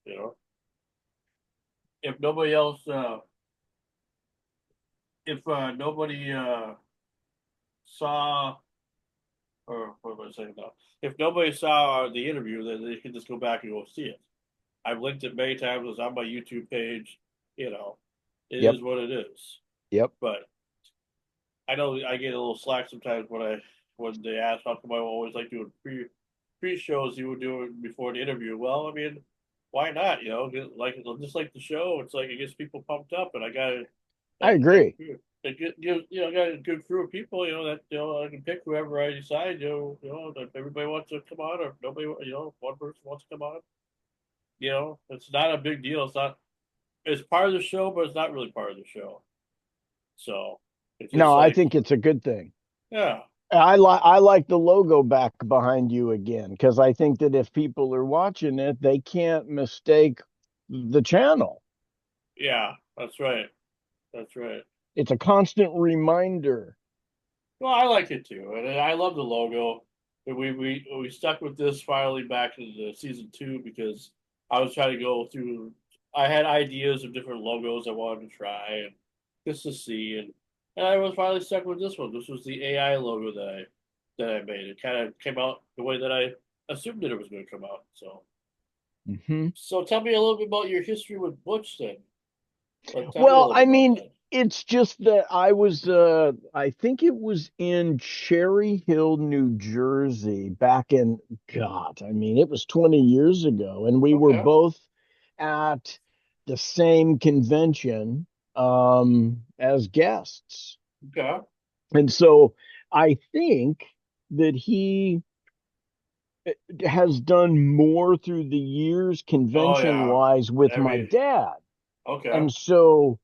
You know, if nobody else, if nobody saw, or what am I saying now? If nobody saw the interview, then they can just go back and go see it. I've linked it many times. It's on my YouTube page. You know, it Yep. is what it is. Yep. But I know I get a little slack sometimes when they ask how come I always like doing pre shows you would do it before the interview. Well, I mean, why not? You know, just like the show, it's like it gets people pumped up, and I got I agree. I got a good crew of people. You know that I can pick whoever I decide. If everybody wants to come on, or if nobody, one person wants to come on. It's not a big deal. It's not. It's part of the show, but it's not really part of the show. So it's just No, I like, think it's a good thing. yeah, I like the logo back behind you again because I think that if people are watching it, they can't mistake the channel. yeah, that's right. That's right. It's a constant reminder. Well, I like it too, and I love the logo. And we stuck with this finally back in the season two because I was trying to go through. I had ideas of different logos I wanted to try and just to see, and I was finally stuck with this one. This was the AI logo that I made. It kind of came out the way that I assumed that it was going to come out. So, Mhm. so tell me a little bit about your history with Butch then. Like, tell me a Well, little I bit about mean, that. it's just that I think it was in Cherry Hill, New Jersey, back in, God, I mean, it was 20 years ago, and we were Okay. both at the same convention as guests. Okay. And so I think that he has done more through the years Oh convention yeah. wise with my Every dad. okay. And so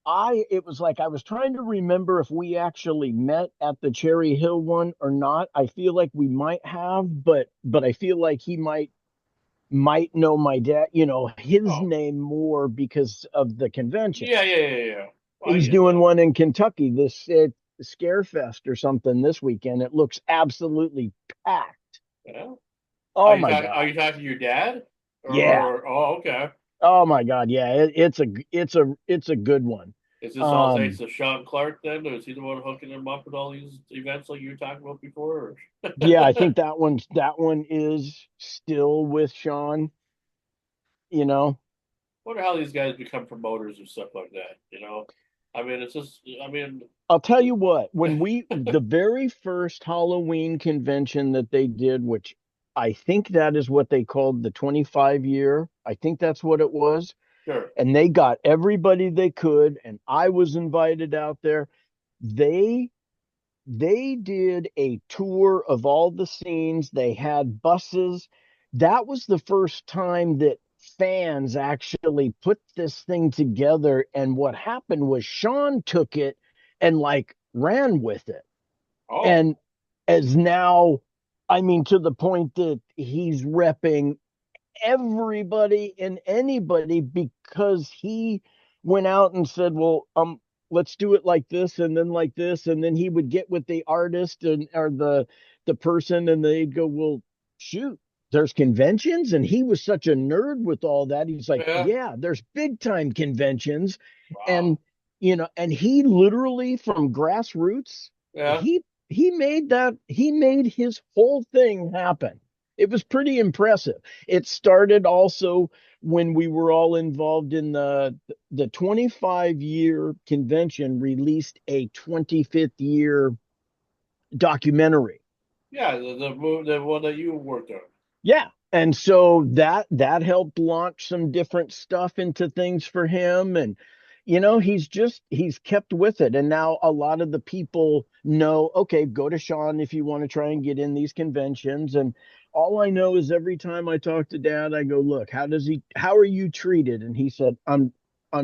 it was like I was trying to remember if we actually met at the Cherry Hill one or not. I feel like we might have, but I feel like he might know my dad, his Oh, name more because of the convention. yeah, yeah, yeah, yeah, yeah. Well, I He's get doing that. one in Kentucky, this Scarefest or something this weekend. It looks absolutely packed. Yeah. Oh my Are God. you talking to your dad? Yeah. Oh, okay. Oh my God. Yeah. It's a good one. Is this all thanks Um, to Sean Clark then? Or is he the one hooking him up with all these events like you were talking about before? Or... yeah, I think that one is still with Sean, you know. Wonder how these guys become promoters or stuff like that, I mean, it's just, I mean, I'll tell you what, when the very first Halloween convention that they did, which I think that is what they called the 25 year, I think that's what it was. sure. And they got everybody they could, and I was invited out there. They they did a tour of all the scenes. They had buses. That was the first time that fans actually put this thing together. And what happened was Sean took it and like ran with it. Oh, And as now, I mean, to the point that he's repping everybody and anybody because he went out and said, well, let's do it like this and then like this. And then he would get with the artist and or the person and they'd go, well, shoot, there's conventions. And he was such a nerd with all that. He's like, yeah. yeah, there's big time conventions. Wow. And and he literally from grassroots, Yeah. he made his whole thing happen. It was pretty impressive. It started also when we were all involved in the 25-year convention released a 25th year documentary. Yeah. The one that you worked on. Yeah. And so that helped launch some different stuff into things for him. And he's kept with it. And now a lot of the people know, okay, go to Sean if you want to try and get in these conventions. And all I know is every time I talk to dad, I go, look, how are you treated? And he said, I'm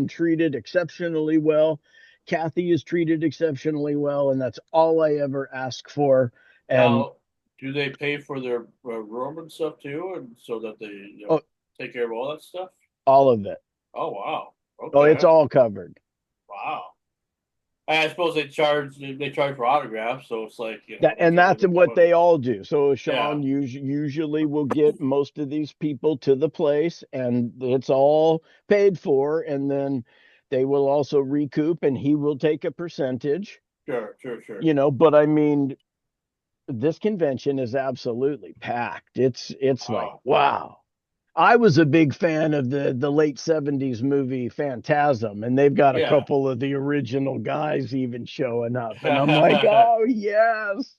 treated exceptionally well. Kathy is treated exceptionally well, and that's all I ever ask for. And Now, do they pay for their room and stuff too, and so that they oh, take care of all that stuff? all of it. Oh wow. Oh, it's Okay. all covered. Wow. I suppose they charge for autographs, so it's like That, that's and a little that's bit more what money. they all do. So Yeah, Sean usually will get most of these people to the place, and it's all paid for, and then they will also recoup, and he will take a percentage. sure, sure, sure. But I mean, this convention is absolutely packed. It's like, Wow. wow. I was a big fan of the late 70s movie Phantasm, and they've got a Yeah. couple of the original guys even showing up. And I'm like, oh, yes.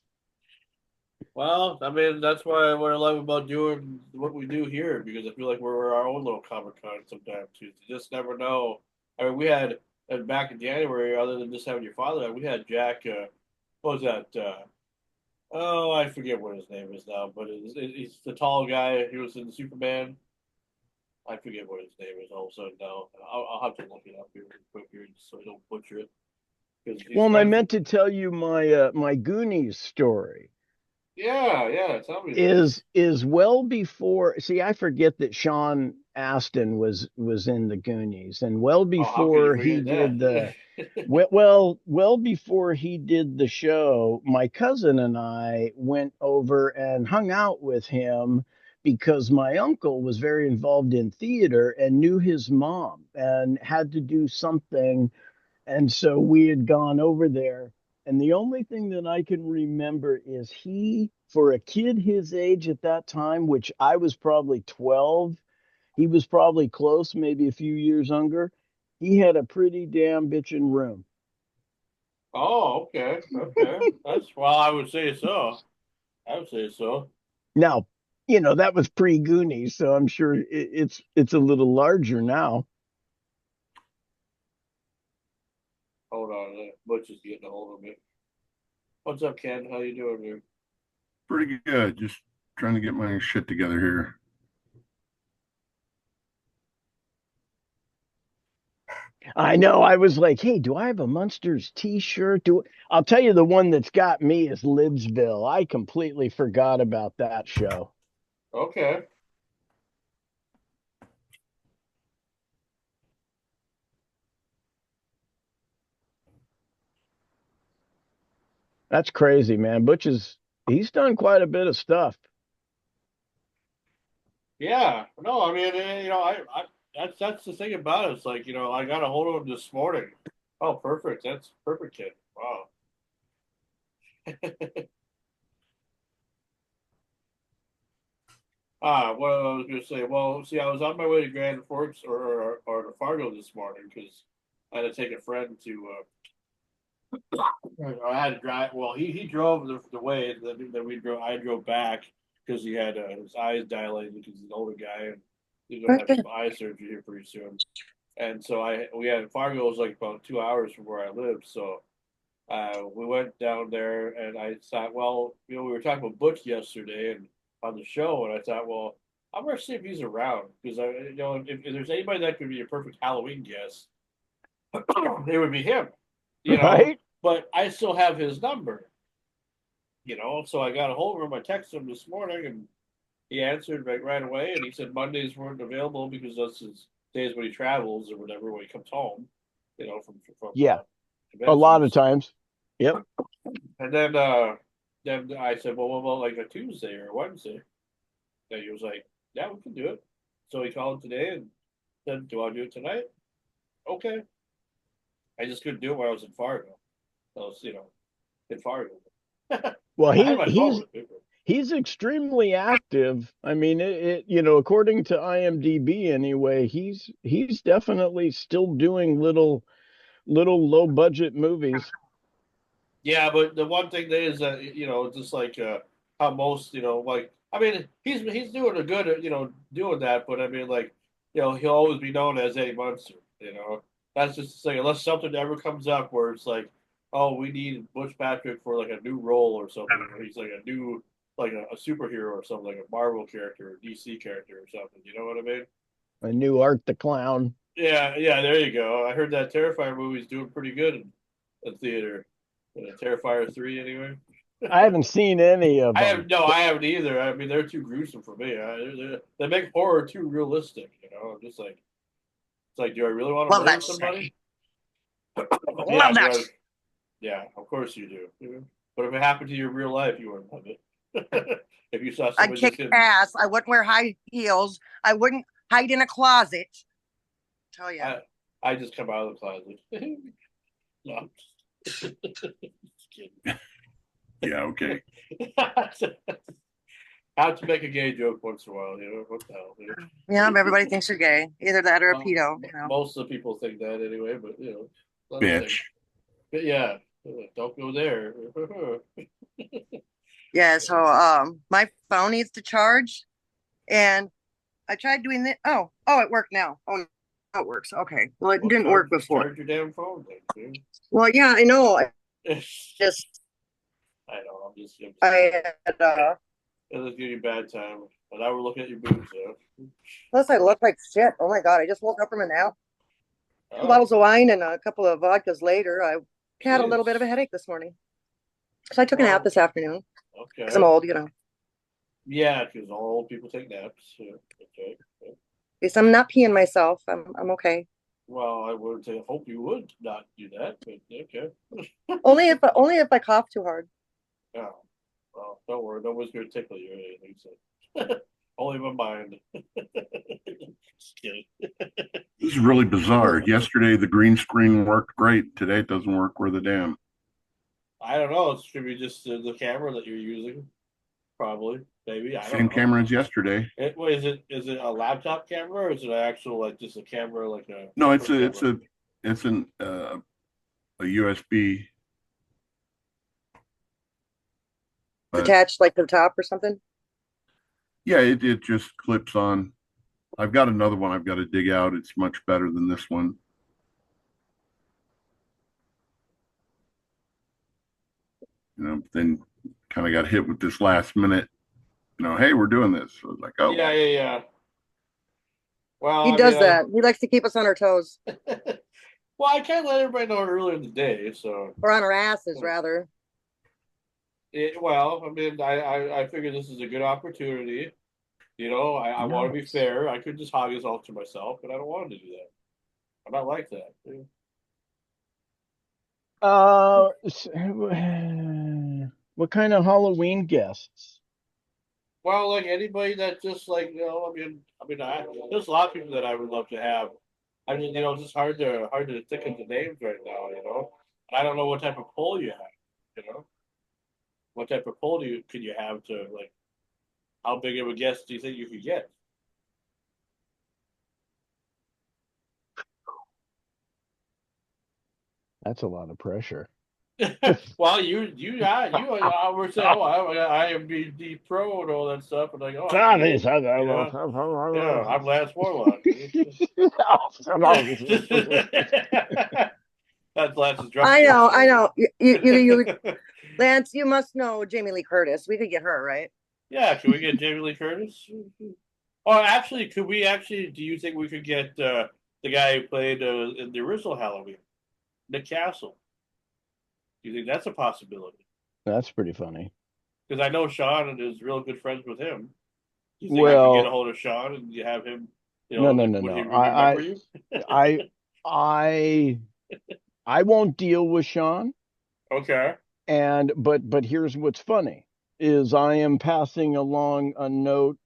Well, I mean, that's why what I love about doing what we do here because I feel like we're our own little Comic Con sometimes too. You just never know. I mean, we had back in January, other than just having your father, we had Jack. What was that? Oh, I forget what his name is now, but he's the tall guy. He was in Superman. I forget what his name is. All of a sudden now, I'll have to look it up here real quick here so I don't butcher it because he's Well, and I friends with. meant to tell you my Goonies story Yeah, yeah. Tell me this. is well before. See, I forget that Sean Astin was in the Goonies, and well Oh, how could you before he forget did that? well before he did the show, my cousin and I went over and hung out with him because my uncle was very involved in theater and knew his mom and had to do something, and so we had gone over there. And the only thing that I can remember is for a kid his age at that time, which I was probably 12, he was probably close, maybe a few years younger. He had a pretty damn bitchin' room. Oh, okay, okay. That's well, I would say so. I would say so. Now, that was pre Goonies, so I'm sure it's a little larger now. Hold on, Butch is getting a hold of me. What's up, Ken? How you doing, dude? Pretty good. Just trying to get my shit together here. I know. I was like, hey, do I have a Munsters t-shirt? I'll tell you the one that's got me is Lidsville. I completely forgot about that show. Okay. That's crazy, man. He's done quite a bit of stuff. Yeah. No, I mean, that's the thing about it. It's like I got a hold of him this morning. Oh, perfect. That's perfect, kid. Wow. What I was gonna say. Well, see, I was on my way to Grand Forks or to Fargo this morning because I had to take a friend to. I had to drive. Well, he drove the way that we drove. I drove back because he had his eyes dilated because he's an older guy and he's gonna have some eye surgery here pretty soon. And so we had Fargo was like about 2 hours from where I live. So we went down there and I thought, well, we were talking about Butch yesterday and on the show, and I thought, well, I'm gonna see if he's around because if there's anybody that could be a perfect Halloween guest, it would be him. You know, Right? but I still have his number. So I got a hold of him. I texted him this morning, and he answered right away. And he said Mondays weren't available because that's his days when he travels or whatever when he comes home. From Yeah, a lot of conventions. times. Yep. And then I said, well, what about like a Tuesday or a Wednesday? And he was like, yeah, we can do it. So he called today and said, do I do it tonight? Okay. I just couldn't do it while I was in Fargo. I was, in Fargo. Well, I had my phone with me. he's extremely active. I mean, according to IMDb anyway, he's definitely still doing little low budget movies. Yeah, but the one thing that is that just like how most like I mean he's doing a good doing that, but I mean like he'll always be known as Eddie Munster. That's just to say unless something ever comes up where it's like oh we need Butch Patrick for like a new role or something, or he's like a new like a superhero or something like a Marvel character or DC character or something. You know what I mean? A new Art the Clown. Yeah, yeah. There you go. I heard that Terrifier movie's doing pretty good in theater. Terrifier 3 anyway. I haven't seen any of them. I haven't either. I mean, they're too gruesome for me. They make horror too realistic. I'm just like, it's like, do I really want to Love murder that somebody? shit. Yeah, Love do that I? shit. Yeah, of course you do. Yeah. But if it happened to your real life, you wouldn't love it. If you saw I'd somebody just kick getting, ass. I wouldn't wear high heels. I wouldn't hide in a closet. Tell you. I just come out of the closet. No, I'm just kidding. Yeah, okay. Have to make a gay joke once in a while, you know? What the hell, dude? Yeah, everybody thinks you're gay. Either that or a Well, pedo, you know. most of the people think that anyway, but you know, let them think. Bitch. But yeah, don't go there. Yeah, so my phone needs to charge and I tried doing that. Oh, it worked now. Oh, no, it works. Okay. Well, it Well, didn't work before. charge your damn phone, then, Well, yeah, I know. I dude. just I know. I'm just I had it was giving you a bad time. And now we're looking at your boobs, though. plus I look like shit. Oh my god, I just woke up from a nap. Two Oh, bottles of wine and a couple of vodkas later. I had a jeez. little bit of a headache this morning. So I took a nap Well, this afternoon because I'm okay. old, you know. Yeah, because all old people take naps. Yeah, okay. Okay. At least I'm not peeing myself. I'm okay. Well, I would say, hope you would not do that, but okay. Only if I cough too hard. Oh, well, don't worry. No one's going to tickle you or anything. So. Only my mind. Just kidding. This is really bizarre. Yesterday the green screen worked great. Today it doesn't work worth a damn. I don't know. It should be just the camera that you're using. Probably. Maybe. I don't Same know. camera as yesterday. Wait, is it a laptop camera or is it actual like just a camera like a No, GoPro camera? it's a USB. But Attached like to the top or something. yeah, it just clips on. I've got another one I've got to dig out. It's much better than this one. Then kind of got hit with this last minute, hey, we're doing this. So I was like, oh, Yeah, yeah, yeah. Well, He I mean, does that. He likes to keep us on our toes well, I can't let everybody know earlier in the day, so. or on our asses, rather. Well, I mean, I figure this is a good opportunity. You know, I want to be Nice. fair. I could just hog this all to myself, but I don't want to do that. I'm not like that. What kind of Halloween guests? Well, like anybody that just like there's a lot of people that I would love to have. I mean, it's just hard to think of the names right now. I don't know what type of poll you have. You know, what type of poll could you have to like? How big of a guest do you think you could get? That's a lot of pressure. Well, you were saying, oh, I am the pro and all that stuff, and like, oh, I can Ah, get, you know, yeah, I'm Lance Warlock. That's Lance's I drumstick. know, I know. Lance, you must know Jamie Lee Curtis. We could get her, right? Yeah, can we get Jamie Lee Curtis? Or actually, could we actually? Do you think we could get the guy who played in the original Halloween, Nick Castle? Do you think that's a possibility? That's pretty funny. Because I know Sean is real good friends with him. Do you think I could get a Well, hold of Sean and you have him? no, no, no, Would he no. remember you? I, I, I won't deal with Sean. Okay. But here's what's funny is I am passing along a note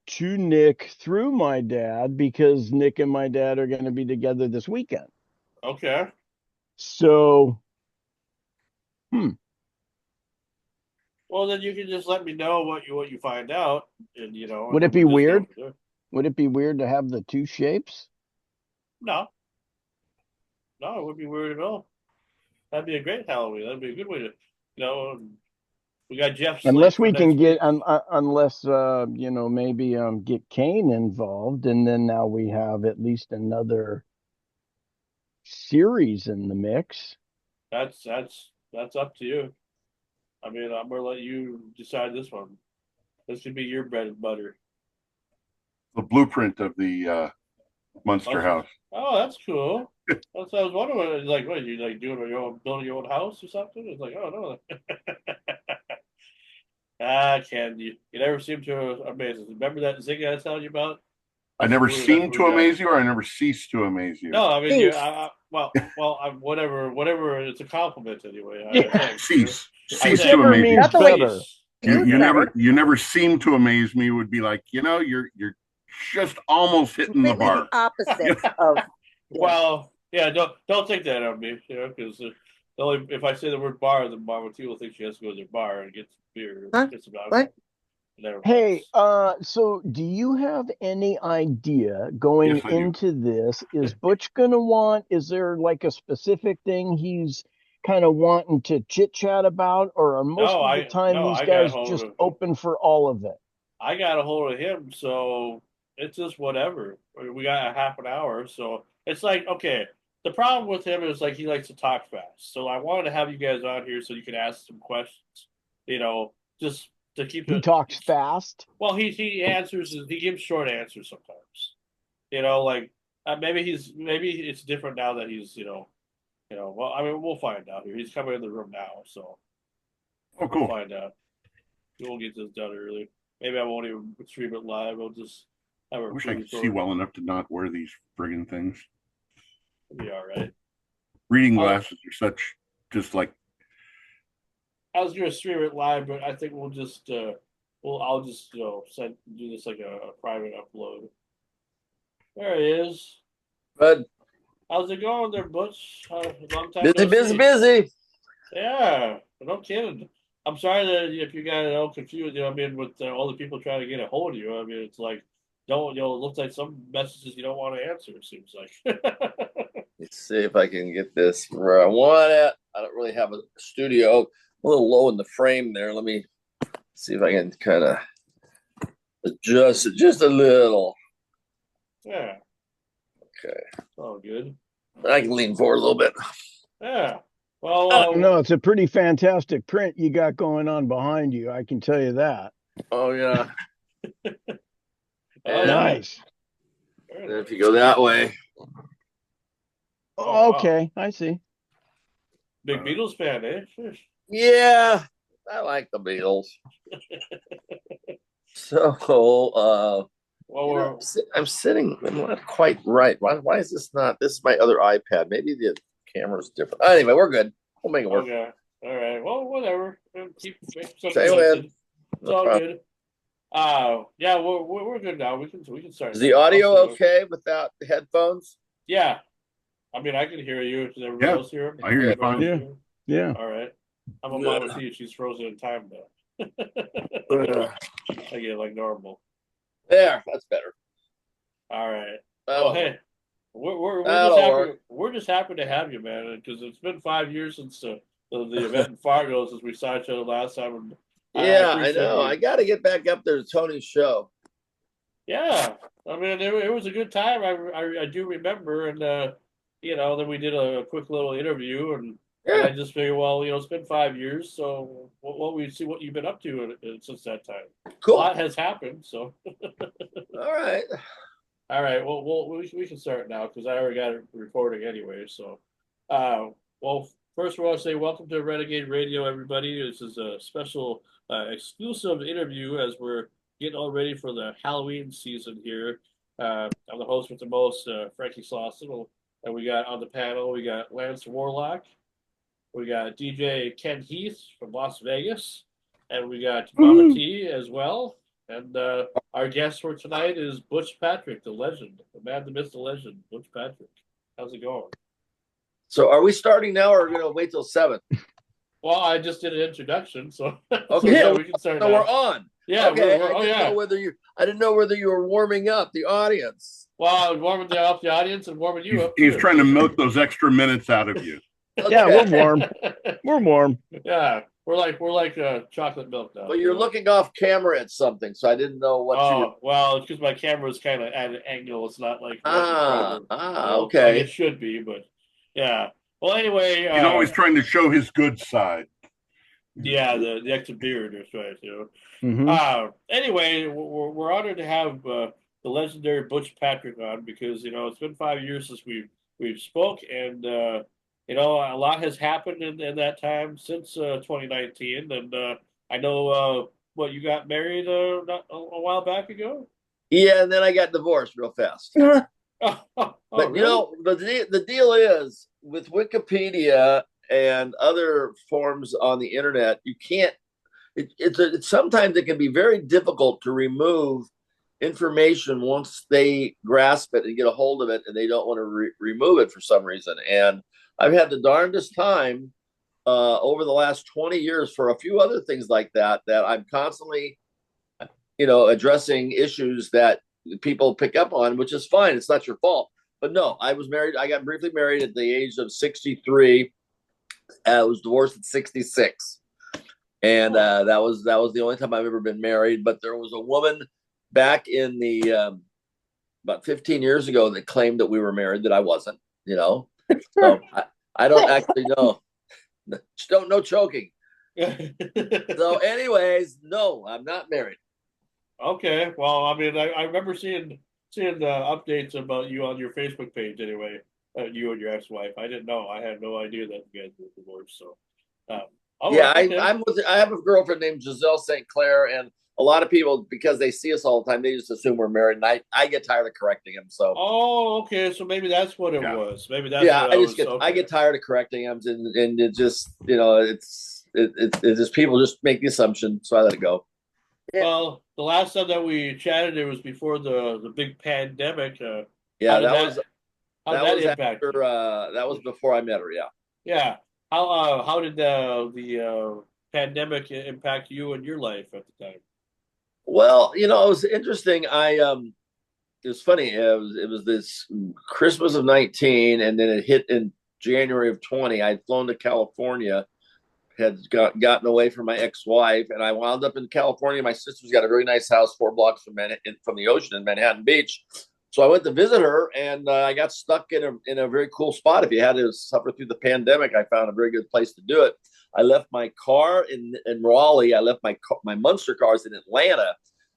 to Nick through my dad because Nick and my dad are going to be together this weekend. Okay. So, Well, then you can just let me know what you find out, and would then it we be just go weird? from there. Would it be weird to have the two shapes? No, no, it wouldn't be weird at all. That'd be a great Halloween. That'd be a good way to, we got Jeff Slate Unless for we next can get week. unless maybe get Kane involved, and then now we have at least another series in the mix. That's up to you. I mean, I'm gonna let you decide this one. This could be your bread and butter. the blueprint of the Munster Monsters. house. Oh, that's cool. That's what I was wondering. Like, what you like doing building your own house or something? It's like, oh no. Ken, you never seem to amaze us. Remember that zing I was telling you about? I That's never who seem we to got. amaze you, or I never cease to amaze you. No, I mean Peace. whatever. It's a compliment anyway. Yeah. Thanks. I Cease to think Whichever amaze me. means That's the way better. You you you said never it. you never seem to amaze me. Would be like, you're just almost hitting the Completely the bar. opposite of yeah. well, yeah. Don't take that on me, because only if I say the word bar, then Mama T will think she has to go to their bar and get some beer, Huh? get some alcohol. What? Never mind. Hey, so do you have any idea going Yes, I do. into this? Is Butch gonna is there like a specific thing he's kind of wanting to chit chat about, or are most No, of the I time no, these I got a guys hold just of open for all of it? I got a hold of him, so it's just whatever. We got a half an hour, so it's like, okay. The problem with him is like he likes to talk fast. So I wanted to have you guys on here so you can ask some questions. You know, just to keep He it. talks fast. Well, he gives short answers sometimes. Like maybe it's different now that he's Well, I mean, we'll find out here. He's coming in the room now, so Oh, we'll cool. find out. We'll get this done early. Maybe I won't even stream it live. I'll just have I a wish I could see pre-record. well enough to not wear these friggin' things. It'll be all right. Reading I'll, glasses are such just like I was gonna stream it live, but I think we'll just I'll just do this like a private upload. There he is. But How's it going there, Butch? Long time busy, no busy, see. busy. Yeah, no kidding. I'm sorry that if you got all confused, I mean, with all the people trying to get a hold of you, I mean, it's like, it looks like some messages you don't want to answer, it seems like. Let's see if I can get this where I want it. I don't really have a studio. I'm a little low in the frame there. Let me see if I can kind of adjust it just a little. Yeah, Okay. all good. I can lean forward a little bit. Yeah. Well, No, it's a pretty fantastic print you got going on behind you. I can tell you that. Oh, yeah. oh, And yeah. Nice. if you go that way. Oh, wow. Okay, I see. Big Beatles fan, eh? Yeah, I like the Beatles. So, Well, I'm sitting. I'm not quite right. Why is this not? This is my other iPad. Maybe the camera's different. Anyway, we're good. We'll make it work. okay. All right. Well, whatever. Keep something Say when. connected. It's No all problem. good. Yeah, we're good now. We can start. Is the now. audio okay without the headphones? Yeah. I mean, I can hear you. Does everybody Yeah, else hear him? I hear you Everybody else fine. Yeah. hear him? Yeah. All right. I'm a Good. Mama T. She's frozen in time now. There, I get like normal. that's better. All right. That'll Well, hey, work. we're just That'll happy. work. We're just happy to have you, man. Because it's been 5 years since the event in Fargo since we saw each other last time. And I Yeah, I appreciate know. you. I got to get back up there to Tony's show. Yeah, I mean, it was a good time. I do remember, and then we did a quick little interview, and I Yeah, just figured, well, it's been 5 years, so what we see what you've been up to since that time. A cool. lot has happened, so All right. all right. Well, we can start now because I already got it recording anyway. So, well, first of all, I say welcome to Renegade Radio, everybody. This is a special exclusive interview as we're getting all ready for the Halloween season here. I'm the host with the most, Frankie Slauson, and we got on the panel we got Lance Warlock, we got DJ Ken Heath from Las Vegas, and we got Mama T as well. And our guest for tonight is Butch Patrick, the legend, the man, the myth, the legend, Butch Patrick. How's it going? So, are we starting now, or are we going to wait till 7? Well, I just did an introduction, so Okay, yeah, so, we can start so now. we're on. Yeah, okay. we're I didn't know whether you were warming up the audience. Well, I was warming up the audience and warming you up. He's trying to milk those extra minutes out of you. Okay. Yeah, we're warm. We're warm. Yeah, we're like chocolate milk now. Well, you're looking off camera at something, so I didn't know what you were. Well, it's because my camera is kind of at an angle. It's not like Okay. like it should be, but yeah. Well, anyway, He's always trying to show his good side. yeah, the extra beard is right. Mhm. Anyway, we're honored to have the legendary Butch Patrick on because it's been 5 years since we've spoke, and a lot has happened in that time since 2019, and I know what you got married not a while back ago. Yeah, and then I got divorced real fast. Oh Oh, But you really? know, the deal is with Wikipedia and other forms on the internet, you can't. Sometimes it can be very difficult to remove information once they grasp it and get a hold of it, and they don't want to remove it for some reason. And I've had the darndest time over the last 20 years for a few other things like that, that I'm constantly, addressing issues that people pick up on, which is fine. It's not your fault. But no, I was married. I got briefly married at the age of 63. I was divorced at 66. And that was the only time I've ever been married. But there was a woman back in the about 15 years ago that claimed that we were married, that I wasn't, So I don't actually know. Just don't know choking. So, anyways, no, I'm not married. Okay. Well, I mean, I remember seeing updates about you on your Facebook page anyway. You and your ex-wife. I didn't know. I had no idea that you guys were divorced. So, all Yeah, right. Okay. I have a girlfriend named Giselle St. Clair, and a lot of people, because they see us all the time, they just assume we're married, and I get tired of correcting them. So, Oh, okay. So maybe that's what it Yeah. was. Maybe that's yeah, what I I just was. get I Okay. get tired of correcting them, and it just it's just people just make the assumption, so I let it go. Well, the last time that we chatted, it was before the big pandemic. Yeah, How did that that was impact after you? that was before I met her. Yeah. Yeah. How did the pandemic impact you and your life at the time? Well, it was interesting. It was funny. It was this Christmas of 19, and then it hit in January of 20. I'd flown to California, had gotten away from my ex-wife, and I wound up in California. My sister's got a very nice house 4 blocks from the ocean in Manhattan Beach. So I went to visit her, and I got stuck in a very cool spot. If you had to suffer through the pandemic, I found a very good place to do it. I left my car in Raleigh. I left my Munster cars in Atlanta,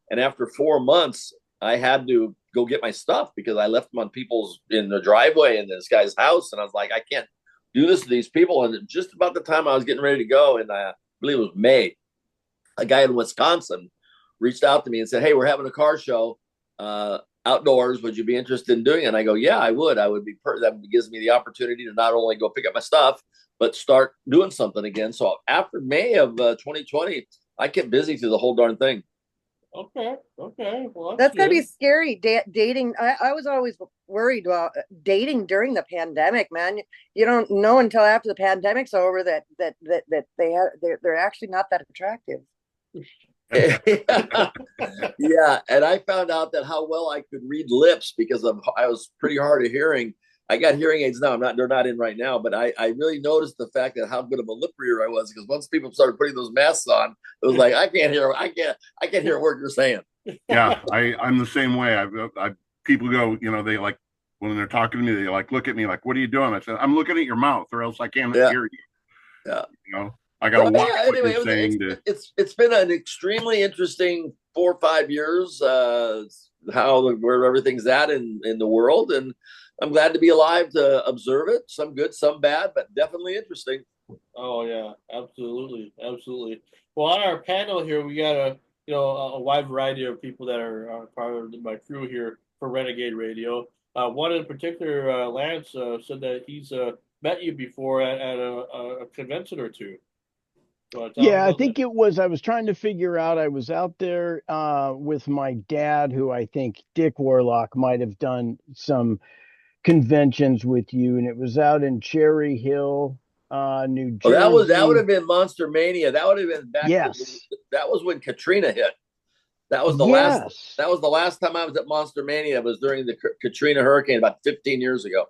and after 4 months, I had to go get my stuff because I left them on people's in the driveway in this guy's house, and I was like, I can't do this to these people. And just about the time I was getting ready to go, and I believe it was May, a guy in Wisconsin reached out to me and said, "Hey, we're having a car show outdoors. Would you be interested in doing it?" And I go, "Yeah, I would. I would be. That gives me the opportunity to not only go pick up my stuff, but start doing something again." So after May of 2020, I kept busy through the whole darn thing. Okay. Okay. Well, That's gotta be good. scary. Dating. I was always worried about dating during the pandemic, man. You don't know until after the pandemic's over that they're actually not that attractive. Yeah, and I found out that how well I could read lips because I was pretty hard of hearing. I got hearing aids now. They're not in right now, but I really noticed the fact that how good of a lip reader I was, because once people started putting those masks on, it was like I can't hear a word you're saying. Yeah, I'm the same way. People go, they like when they're talking to me, they like look at me like, "What are you doing?" I said, "I'm looking at your mouth, or else I can't Yeah, hear you." yeah. I got to watch Yeah, what anyway, you're saying to. it's been an extremely interesting 4 or 5 years. Where everything's at in the world, and I'm glad to be alive to observe it. Some good, some bad, but definitely interesting. Oh yeah, absolutely, absolutely. Well, on our panel here, we got a wide variety of people that are part of my crew here for Renegade Radio. One in particular, Lance, said that he's met you before at a convention or two. Tell him Yeah, I about that. think I was trying to figure out, I was out there with my dad, who I think Dick Warlock might have done some conventions with you, and it was out in Cherry Hill, New Well, that would Jersey. have been Monster Mania. That would have been back. Yes. That was when Katrina hit. That was the last. Yes. That was the last time I was at Monster Mania. It was during the Katrina hurricane about 15 years ago,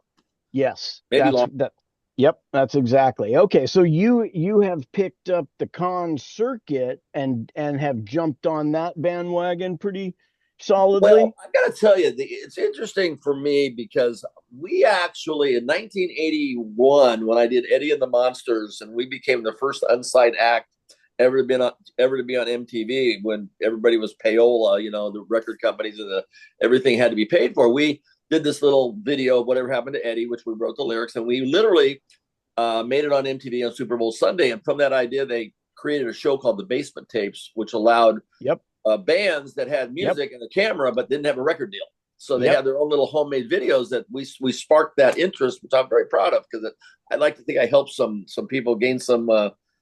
Yes. maybe longer. Yep, that's exactly. Okay, so you have picked up the con circuit and have jumped on that bandwagon pretty solidly. Well, I've got to tell you, it's interesting for me because we actually, in 1981, when I did Eddie and the Monsters, and we became the first unsigned act ever to be on MTV, when everybody was payola, the record companies and everything had to be paid for. We did this little video of whatever happened to Eddie, which we wrote the lyrics, and we literally made it on MTV on Super Bowl Sunday. And from that idea, they created a show called The Basement Tapes, which allowed Yep. bands that had music and a camera but didn't have a record deal. So they had their own little homemade videos that we sparked that interest, which I'm very proud of, because I'd like to think I helped some people gain some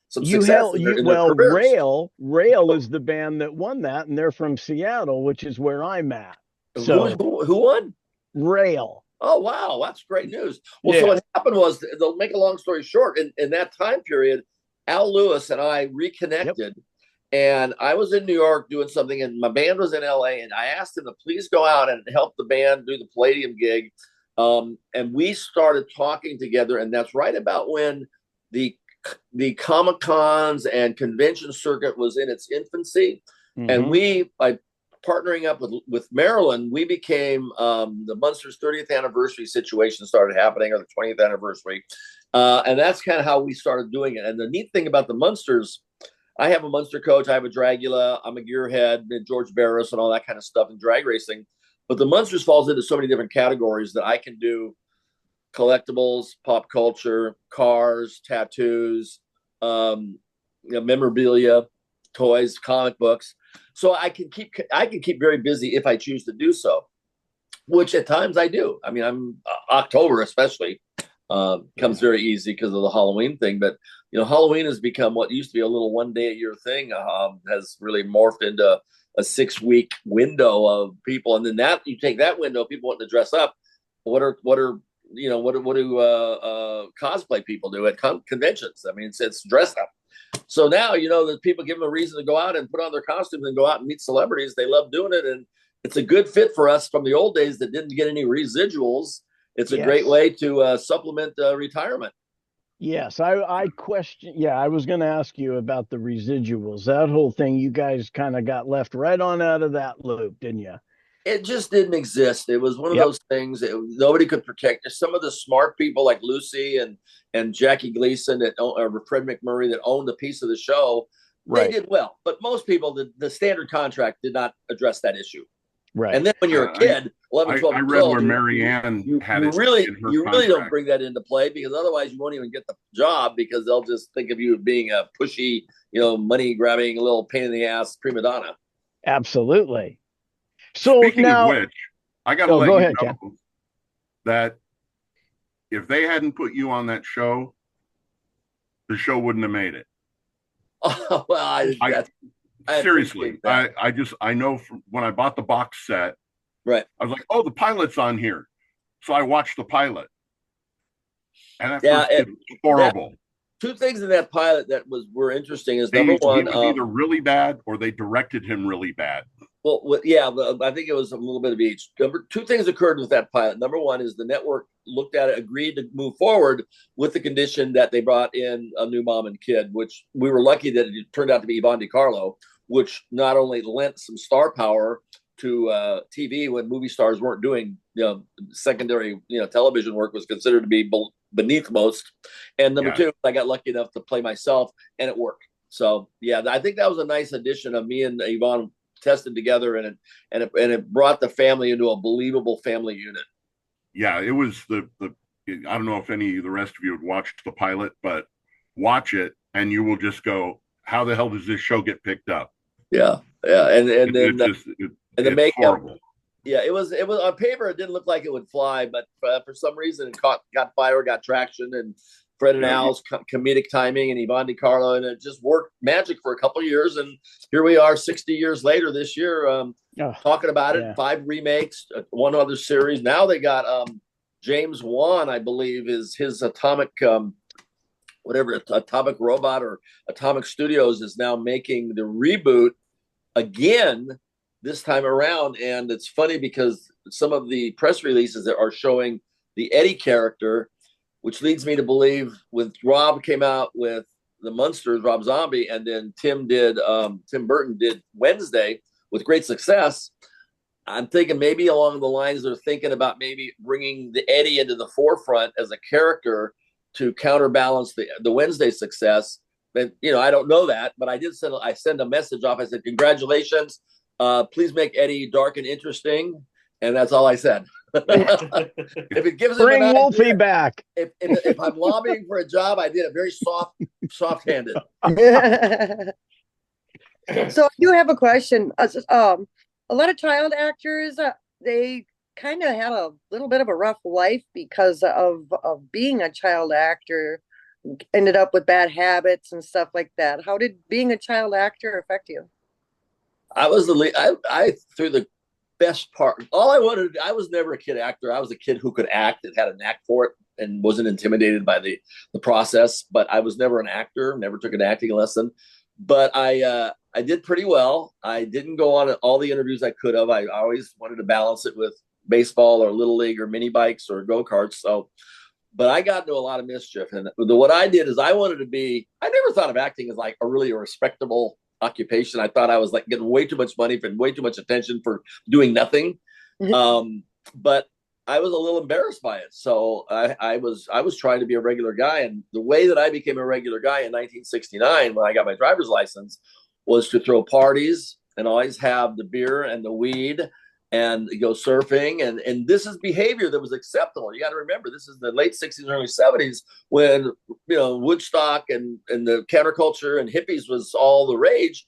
success in their careers. Rail is the band that won that, and they're from Seattle, which is where I'm at. So who won? Rail. Oh, wow, that's great news. Well, so what happened was, they'll make a long story short, in that time period, Al Lewis and I reconnected. And I was in New York doing something, and my band was in LA, and I asked him to please go out and help the band do the Palladium gig. And we started talking together, and that's right about when the Comic-Cons and convention circuit was in its infancy. And we, by partnering up with Maryland, we became the Munsters 30th anniversary situation started happening, or the 20th anniversary. And that's kind of how we started doing it. And the neat thing about the Munsters, I have a Munster coach, I have a Dragula, I'm a gearhead, and George Barris and all that kind of stuff in drag racing. But the Munsters falls into so many different categories that I can do collectibles, pop culture, cars, tattoos, memorabilia, toys, comic books. So I can keep very busy if I choose to do so, which at times I do. I mean, I'm October especially comes very easy because of the Halloween thing. But Halloween has become what used to be a little 1 day a year thing. Has really morphed into a 6 week window of people, and then that you take that window, people want to dress up. What do cosplay people do at conventions? I mean, it's dress up. So now, that people give them a reason to go out and put on their costumes and go out and meet celebrities. They love doing it. And it's a good fit for us from the old days that didn't get any residuals. It's a great way to supplement retirement. Yes, I question. Yeah, I was going to ask you about the residuals. That whole thing, you guys kind of got left right on out of that loop, didn't you? It just didn't exist. It was one of those things that nobody could protect. Some of the smart people like Lucy and Jackie Gleason or Fred McMurray that owned a piece of the show, they did well. But most people, the standard contract did not address that issue. Right. And then when you're a kid, 11, 12 I years read old, where Marianne had it. You really don't bring that into play, because otherwise you won't even get the job, because they'll just think of you as being a pushy, money grabbing, a little pain in the ass prima donna. Absolutely. So speaking now, of which, I got to let you know that if they hadn't put you on that show, the show wouldn't have made it. Oh, well, seriously, I know from when I bought the box set, right? I was like, oh, the pilot's on here, so I watched the pilot, and it was horrible. Two things in that pilot that were interesting is, number one, he was either really bad or they directed him really bad. Well, yeah, I think it was a little bit of each. Two things occurred with that pilot. Number one is the network looked at it, agreed to move forward with the condition that they brought in a new mom and kid, which we were lucky that it turned out to be Yvonne DiCarlo, which not only lent some star power to TV when movie stars weren't doing, secondary, television work was considered to be beneath most. And number two, I got lucky enough to play myself, and it worked. So yeah, I think that was a nice addition of me and Yvonne tested together, and it brought the family into a believable family unit. Yeah, it was the I don't know if any of the rest of you had watched the pilot, but watch it and you will just go, how the hell does this show get picked up? Yeah. And then the makeup. Horrible. Yeah, it was on paper, it didn't look like it would fly, but for some reason it got fire, got traction, and Fred and Al's comedic timing and Yvonne DiCarlo, and it just worked magic for a couple of years. And here we are 60 years later this year, talking about it. 5 remakes, 1 other series. Now they got James Wan, I believe, is his Atomic Atomic Robot or Atomic Studios is now making the reboot again this time around. And it's funny because some of the press releases that are showing the Eddie character, which leads me to believe when Rob came out with the Munsters, Rob Zombie, and then Tim Burton did Wednesday with great success. I'm thinking maybe along the lines they're thinking about maybe bringing the Eddie into the forefront as a character to counterbalance the Wednesday success. And I don't know that, but I send a message off. I said, congratulations. Please make Eddie dark and interesting. And that's all I said. If it gives bring Wolfie back. If I'm lobbying for a job, I did it very soft-handed. So I do have a question. A lot of child actors, they kind of had a little bit of a rough life because of being a child actor, ended up with bad habits and stuff like that. How did being a child actor affect you? I was the lead. I through the best part. All I wanted. I was never a kid actor. I was a kid who could act and had a knack for it and wasn't intimidated by the process. But I was never an actor. Never took an acting lesson. But I did pretty well. I didn't go on all the interviews I could have. I always wanted to balance it with baseball or little league or mini bikes or go karts. So, but I got into a lot of mischief. And what I did is I wanted to be. I never thought of acting as like a really respectable occupation. I thought I was like getting way too much money and way too much attention for doing nothing. But I was a little embarrassed by it. So I was trying to be a regular guy. And the way that I became a regular guy in 1969, when I got my driver's license, was to throw parties and always have the beer and the weed and go surfing. And this is behavior that was acceptable. You got to remember, this is the late 60s and early 70s when, Woodstock and the counterculture and hippies was all the rage.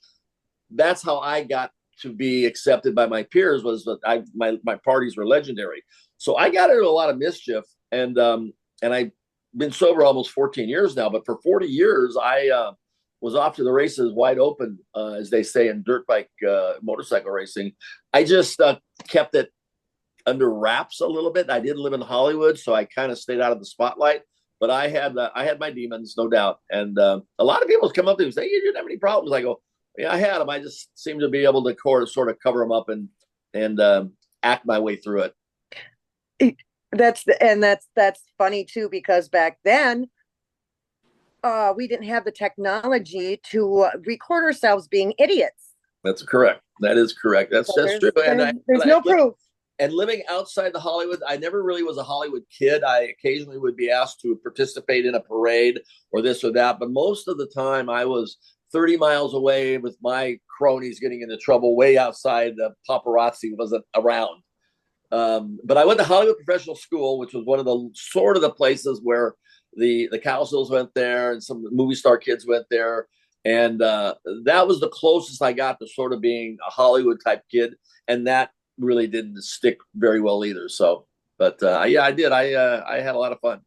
That's how I got to be accepted by my peers, was that my parties were legendary. So I got into a lot of mischief, and I've been sober almost 14 years now, but for 40 years, I was off to the races wide open, as they say in dirt bike motorcycle racing. I just kept it under wraps a little bit. I didn't live in Hollywood, so I kind of stayed out of the spotlight. But I had my demons, no doubt. And a lot of people come up to me and say, "You didn't have any problems." I go, "Yeah, I had them. I just seem to be able to sort of cover them up and act my way through it." That's funny too, because back then we didn't have the technology to record ourselves being idiots. That's correct. That is correct. That's true. There's no proof. And living outside the Hollywood, I never really was a Hollywood kid. I occasionally would be asked to participate in a parade or this or that. But most of the time I was 30 miles away with my cronies getting into trouble way outside. The paparazzi wasn't around. But I went to Hollywood Professional School, which was one of the places where the Cowsills went there and some movie star kids went there. And that was the closest I got to sort of being a Hollywood type kid. And that really didn't stick very well either. So, but yeah, I did. I had a lot of fun.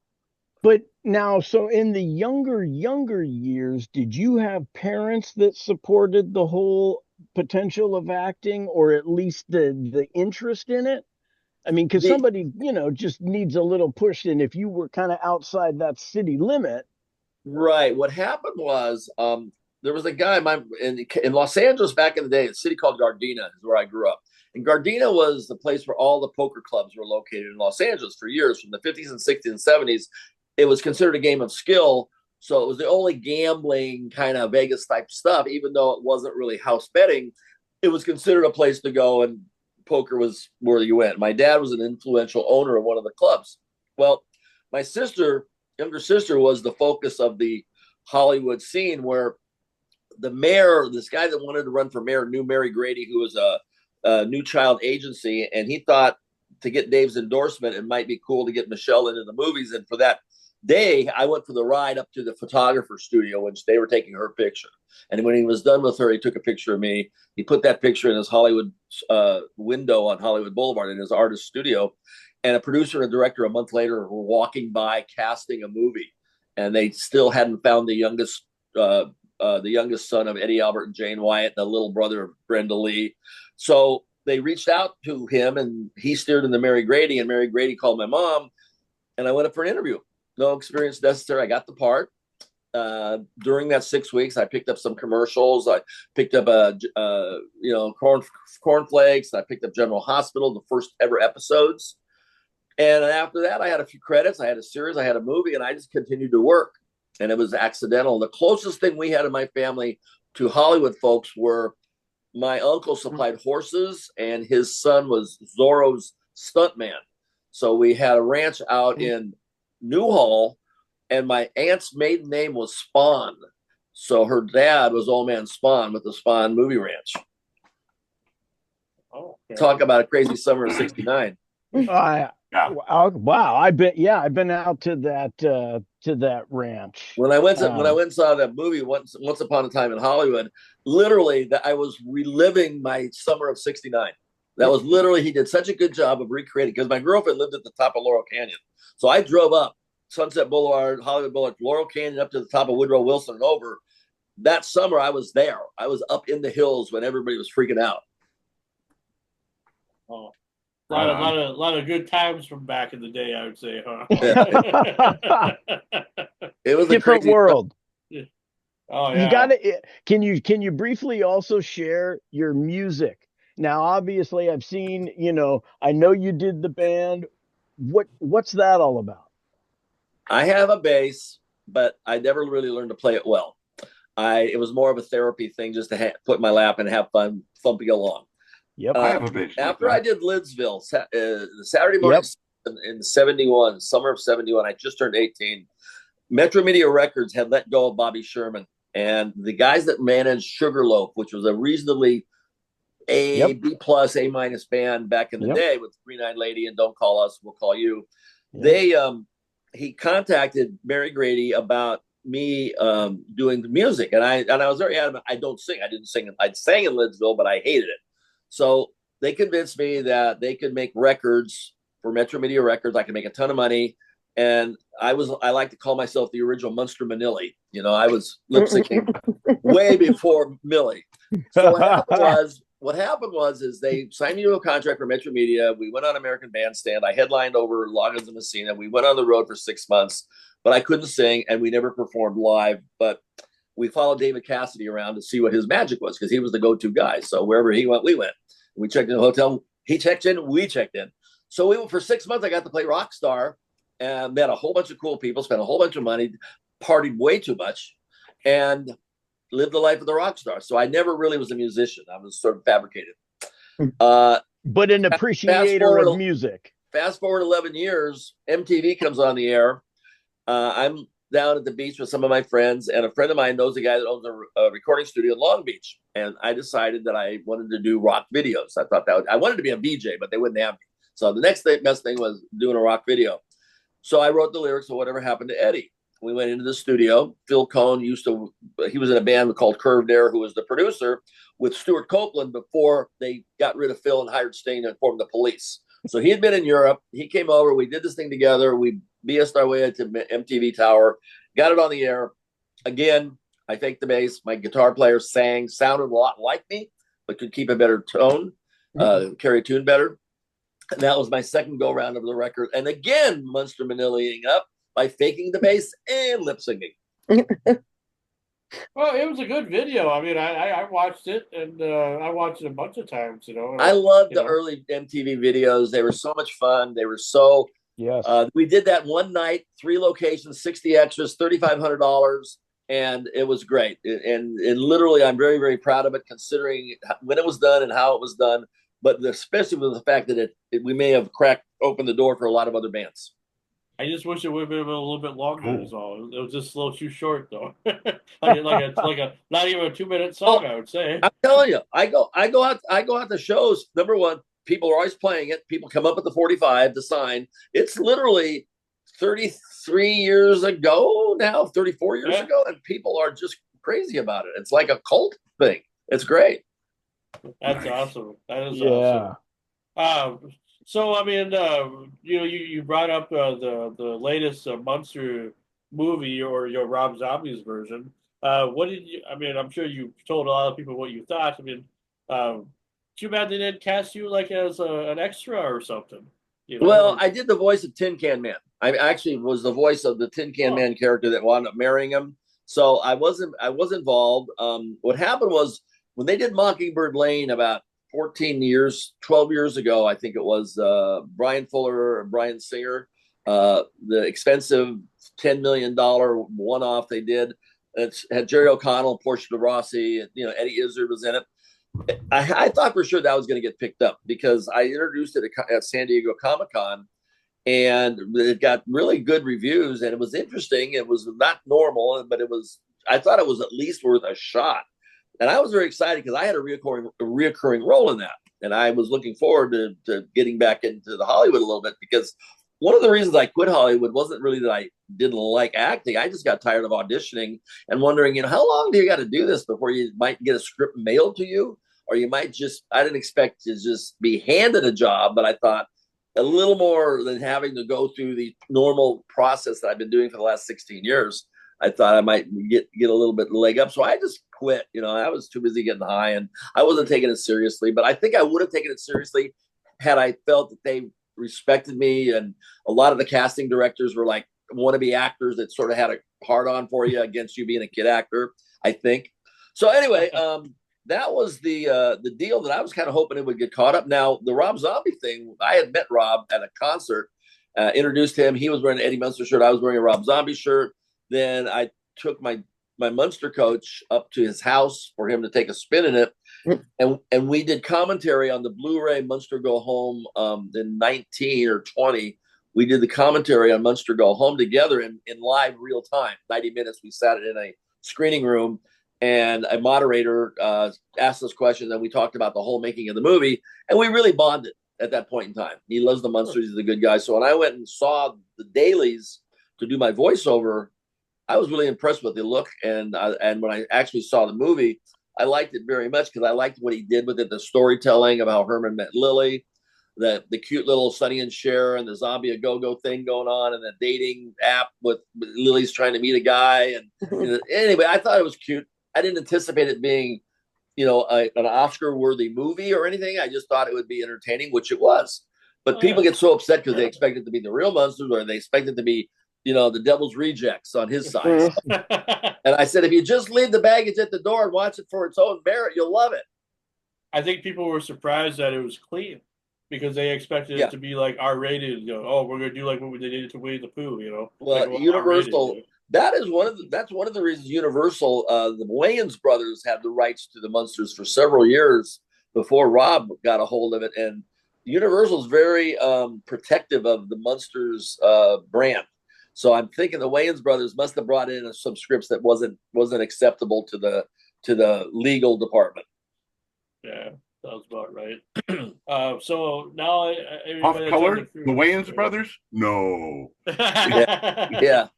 But now, so in the younger years, did you have parents that supported the whole potential of acting, or at least the interest in it? I mean, because somebody, just needs a little push. And if you were kind of outside that city limit. Right. What happened was there was a guy in Los Angeles back in the day, a city called Gardena is where I grew up. And Gardena was the place where all the poker clubs were located in Los Angeles for years, from the 50s and 60s and 70s. It was considered a game of skill. So it was the only gambling kind of Vegas type stuff, even though it wasn't really house betting. It was considered a place to go, and poker was where you went. My dad was an influential owner of one of the clubs. Well, my younger sister, was the focus of the Hollywood scene, where the mayor, this guy that wanted to run for mayor, knew Mary Grady, who was a new child agency, and he thought to get Dave's endorsement, it might be cool to get Michelle into the movies. And for that day, I went for the ride up to the photographer studio, which they were taking her picture. And when he was done with her, he took a picture of me. He put that picture in his Hollywood window on Hollywood Boulevard in his artist studio. And a producer and a director a month later were walking by casting a movie, and they still hadn't found the youngest son of Eddie Albert and Jane Wyatt, the little brother of Brenda Lee. So they reached out to him, and he steered into Mary Grady, and Mary Grady called my mom, and I went up for an interview. No experience necessary. I got the part. During that 6 weeks, I picked up some commercials. I picked up cornflakes. I picked up General Hospital, the first ever episodes. And after that, I had a few credits. I had a series. I had a movie, and I just continued to work. And it was accidental. The closest thing we had in my family to Hollywood folks were my uncle supplied horses, and his son was Zorro's stuntman. So we had a ranch out in Newhall, and my aunt's maiden name was Spawn. So her dad was Old Man Spawn with the Spawn Movie Ranch. Oh, okay. Talk about a crazy summer of '69. Wow! I've been out to that ranch. When I went and saw that movie Once Upon a Time in Hollywood, literally that I was reliving my summer of '69. That was literally, he did such a good job of recreating, because my girlfriend lived at the top of Laurel Canyon. So I drove up Sunset Boulevard, Hollywood Boulevard, Laurel Canyon, up to the top of Woodrow Wilson and over. That summer I was there. I was up in the hills when everybody was freaking out. Oh, a lot of good times from back in the day, I would say, huh? It was a Different crazy world. Oh You yeah. got to, can you briefly also share your music? Now, obviously, I've seen, I know you did the band. What's that all about? I have a bass, but I never really learned to play it well. It was more of a therapy thing, just to put in my lap and have fun thumping along. Yep. I have a bass like After that. I did Lidsville, the Saturday morning in 71, summer of 71, I just turned 18. Metro Media Records had let go of Bobby Sherman, and the guys that managed Sugarloaf, which was a reasonably B plus, A minus band back in the day with Green Eyed Lady and Don't Call Us, We'll Call You. Yep. He contacted Mary Grady about me doing the music, and I was very adamant. I don't sing. I didn't sing. I sang in Lidsville, but I hated it. So they convinced me that they could make records for Metro Media Records. I could make a ton of money. And I like to call myself the original Munster Manilli. I was lip syncing way before Millie. So what happened was they signed me to a contract for Metro Media. We went on American Bandstand. I headlined over Loggins and Messina. We went on the road for 6 months, but I couldn't sing, and we never performed live. But we followed David Cassidy around to see what his magic was, because he was the go-to guy. So wherever he went, we went. We checked in the hotel. He checked in. We checked in. So we went for 6 months. I got to play Rockstar and met a whole bunch of cool people, spent a whole bunch of money, partied way too much, and lived the life of the rock star. So I never really was a musician. I was sort of fabricated. But an appreciator of music. Fast forward 11 years, MTV comes on the air. I'm down at the beach with some of my friends, and a friend of mine knows a guy that owns a recording studio in Long Beach. And I decided that I wanted to do rock videos. I thought I wanted to be a VJ, but they wouldn't have me. So the next best thing was doing a rock video. So I wrote the lyrics of Whatever Happened to Eddie. We went into the studio. Phil Cohn he was in a band called Curved Air, who was the producer with Stuart Copeland before they got rid of Phil and hired Stain and formed the Police. So he had been in Europe. He came over. We did this thing together. We BS'd our way into MTV Tower, got it on the air. Again, I faked the bass. My guitar player sounded a lot like me, but could keep a better tone, carry a tune better. And that was my second go round of the record. And again, Munster Manilliing up by faking the bass and lip singing. Well, it was a good video. I mean, I watched it, and I watched it a bunch of times. I loved the early MTV videos. They were so much fun. They were so. Yes. We did that one night, 3 locations, 60 extras, $3,500, and it was great. And literally, I'm very, very proud of it, considering when it was done and how it was done. But especially with the fact that we may have cracked open the door for a lot of other bands. I just wish it would have been a little bit longer. Is all. It was just a little too short, though. like a not even a 2-minute song, I would say. I'm telling you, I go out to shows. Number one, people are always playing it. People come up at the 45 to sign. It's literally 33 years ago now, 34 years ago, and people are just crazy about it. It's like a cult thing. It's great. That's awesome. That is awesome. So I mean, you brought up the latest Munster movie, or your Rob Zombie's version. What did you? I mean, I'm sure you told a lot of people what you thought. I mean, too bad they didn't cast you like as an extra or something. Well, I did the voice of Tin Can Man. I actually was the voice of the Tin Can Man character that wound up marrying him. So I was involved. What happened was, when they did Mockingbird Lane about 12 years ago, I think it was, Brian Fuller and Brian Singer, the expensive $10 million one-off they did. It had Jerry O'Connell, Portia de Rossi, and Eddie Izzard was in it. I thought for sure that was going to get picked up, because I introduced it at San Diego Comic-Con, and it got really good reviews, and it was interesting. It was not normal, but I thought it was at least worth a shot. And I was very excited because I had a reoccurring role in that. And I was looking forward to getting back into the Hollywood a little bit, because one of the reasons I quit Hollywood wasn't really that I didn't like acting. I just got tired of auditioning and wondering, how long do you got to do this before you might get a script mailed to you? or you might just, I didn't expect to just be handed a job, but I thought a little more than having to go through the normal process that I've been doing for the last 16 years. I thought I might get a little bit leg up. So I just quit. I was too busy getting high and I wasn't taking it seriously, but I think I would have taken it seriously had I felt that they respected me. And a lot of the casting directors were like wannabe actors that sort of had a hard on for you against you being a kid actor, I think. So anyway, that was the deal that I was kind of hoping it would get caught up. Now, the Rob Zombie thing, I had met Rob at a concert, introduced him. He was wearing an Eddie Munster shirt. I was wearing a Rob Zombie shirt. Then I took my Munster coach up to his house for him to take a spin in it. And we did commentary on the Blu-ray Munster Go Home in 19 or 20. We did the commentary on Munster Go Home together in live real time, 90 minutes. We sat in a screening room and a moderator asked us questions and we talked about the whole making of the movie. And we really bonded at that point in time. He loves the Munsters. He's a good guy. So when I went and saw the dailies to do my voiceover, I was really impressed with the look. And when I actually saw the movie, I liked it very much because I liked what he did with it, the storytelling of how Herman met Lily, the cute little Sonny and Cher and the zombie a-go-go thing going on, and the dating app with Lily's trying to meet a guy. And anyway, I thought it was cute. I didn't anticipate it being, an Oscar-worthy movie or anything. I just thought it would be entertaining, which it was. But people get so upset because they expect it to be the real monsters or they expect it to be, the devil's rejects on his side. And I said, if you just leave the baggage at the door and watch it for its own merit, you'll love it. I think people were surprised that it was clean because they expected it to be like R-rated. We're going to do like what they did to Winnie the Pooh. Well, like Universal. That's one of the reasons Universal, the Wayans brothers had the rights to the Munsters for several years before Rob got a hold of it. And Universal's very protective of the Munsters brand. So I'm thinking the Wayans brothers must have brought in some scripts that wasn't acceptable to the legal department. Yeah, sounds about right. So now, off color, the Wayans brothers? No. Yeah.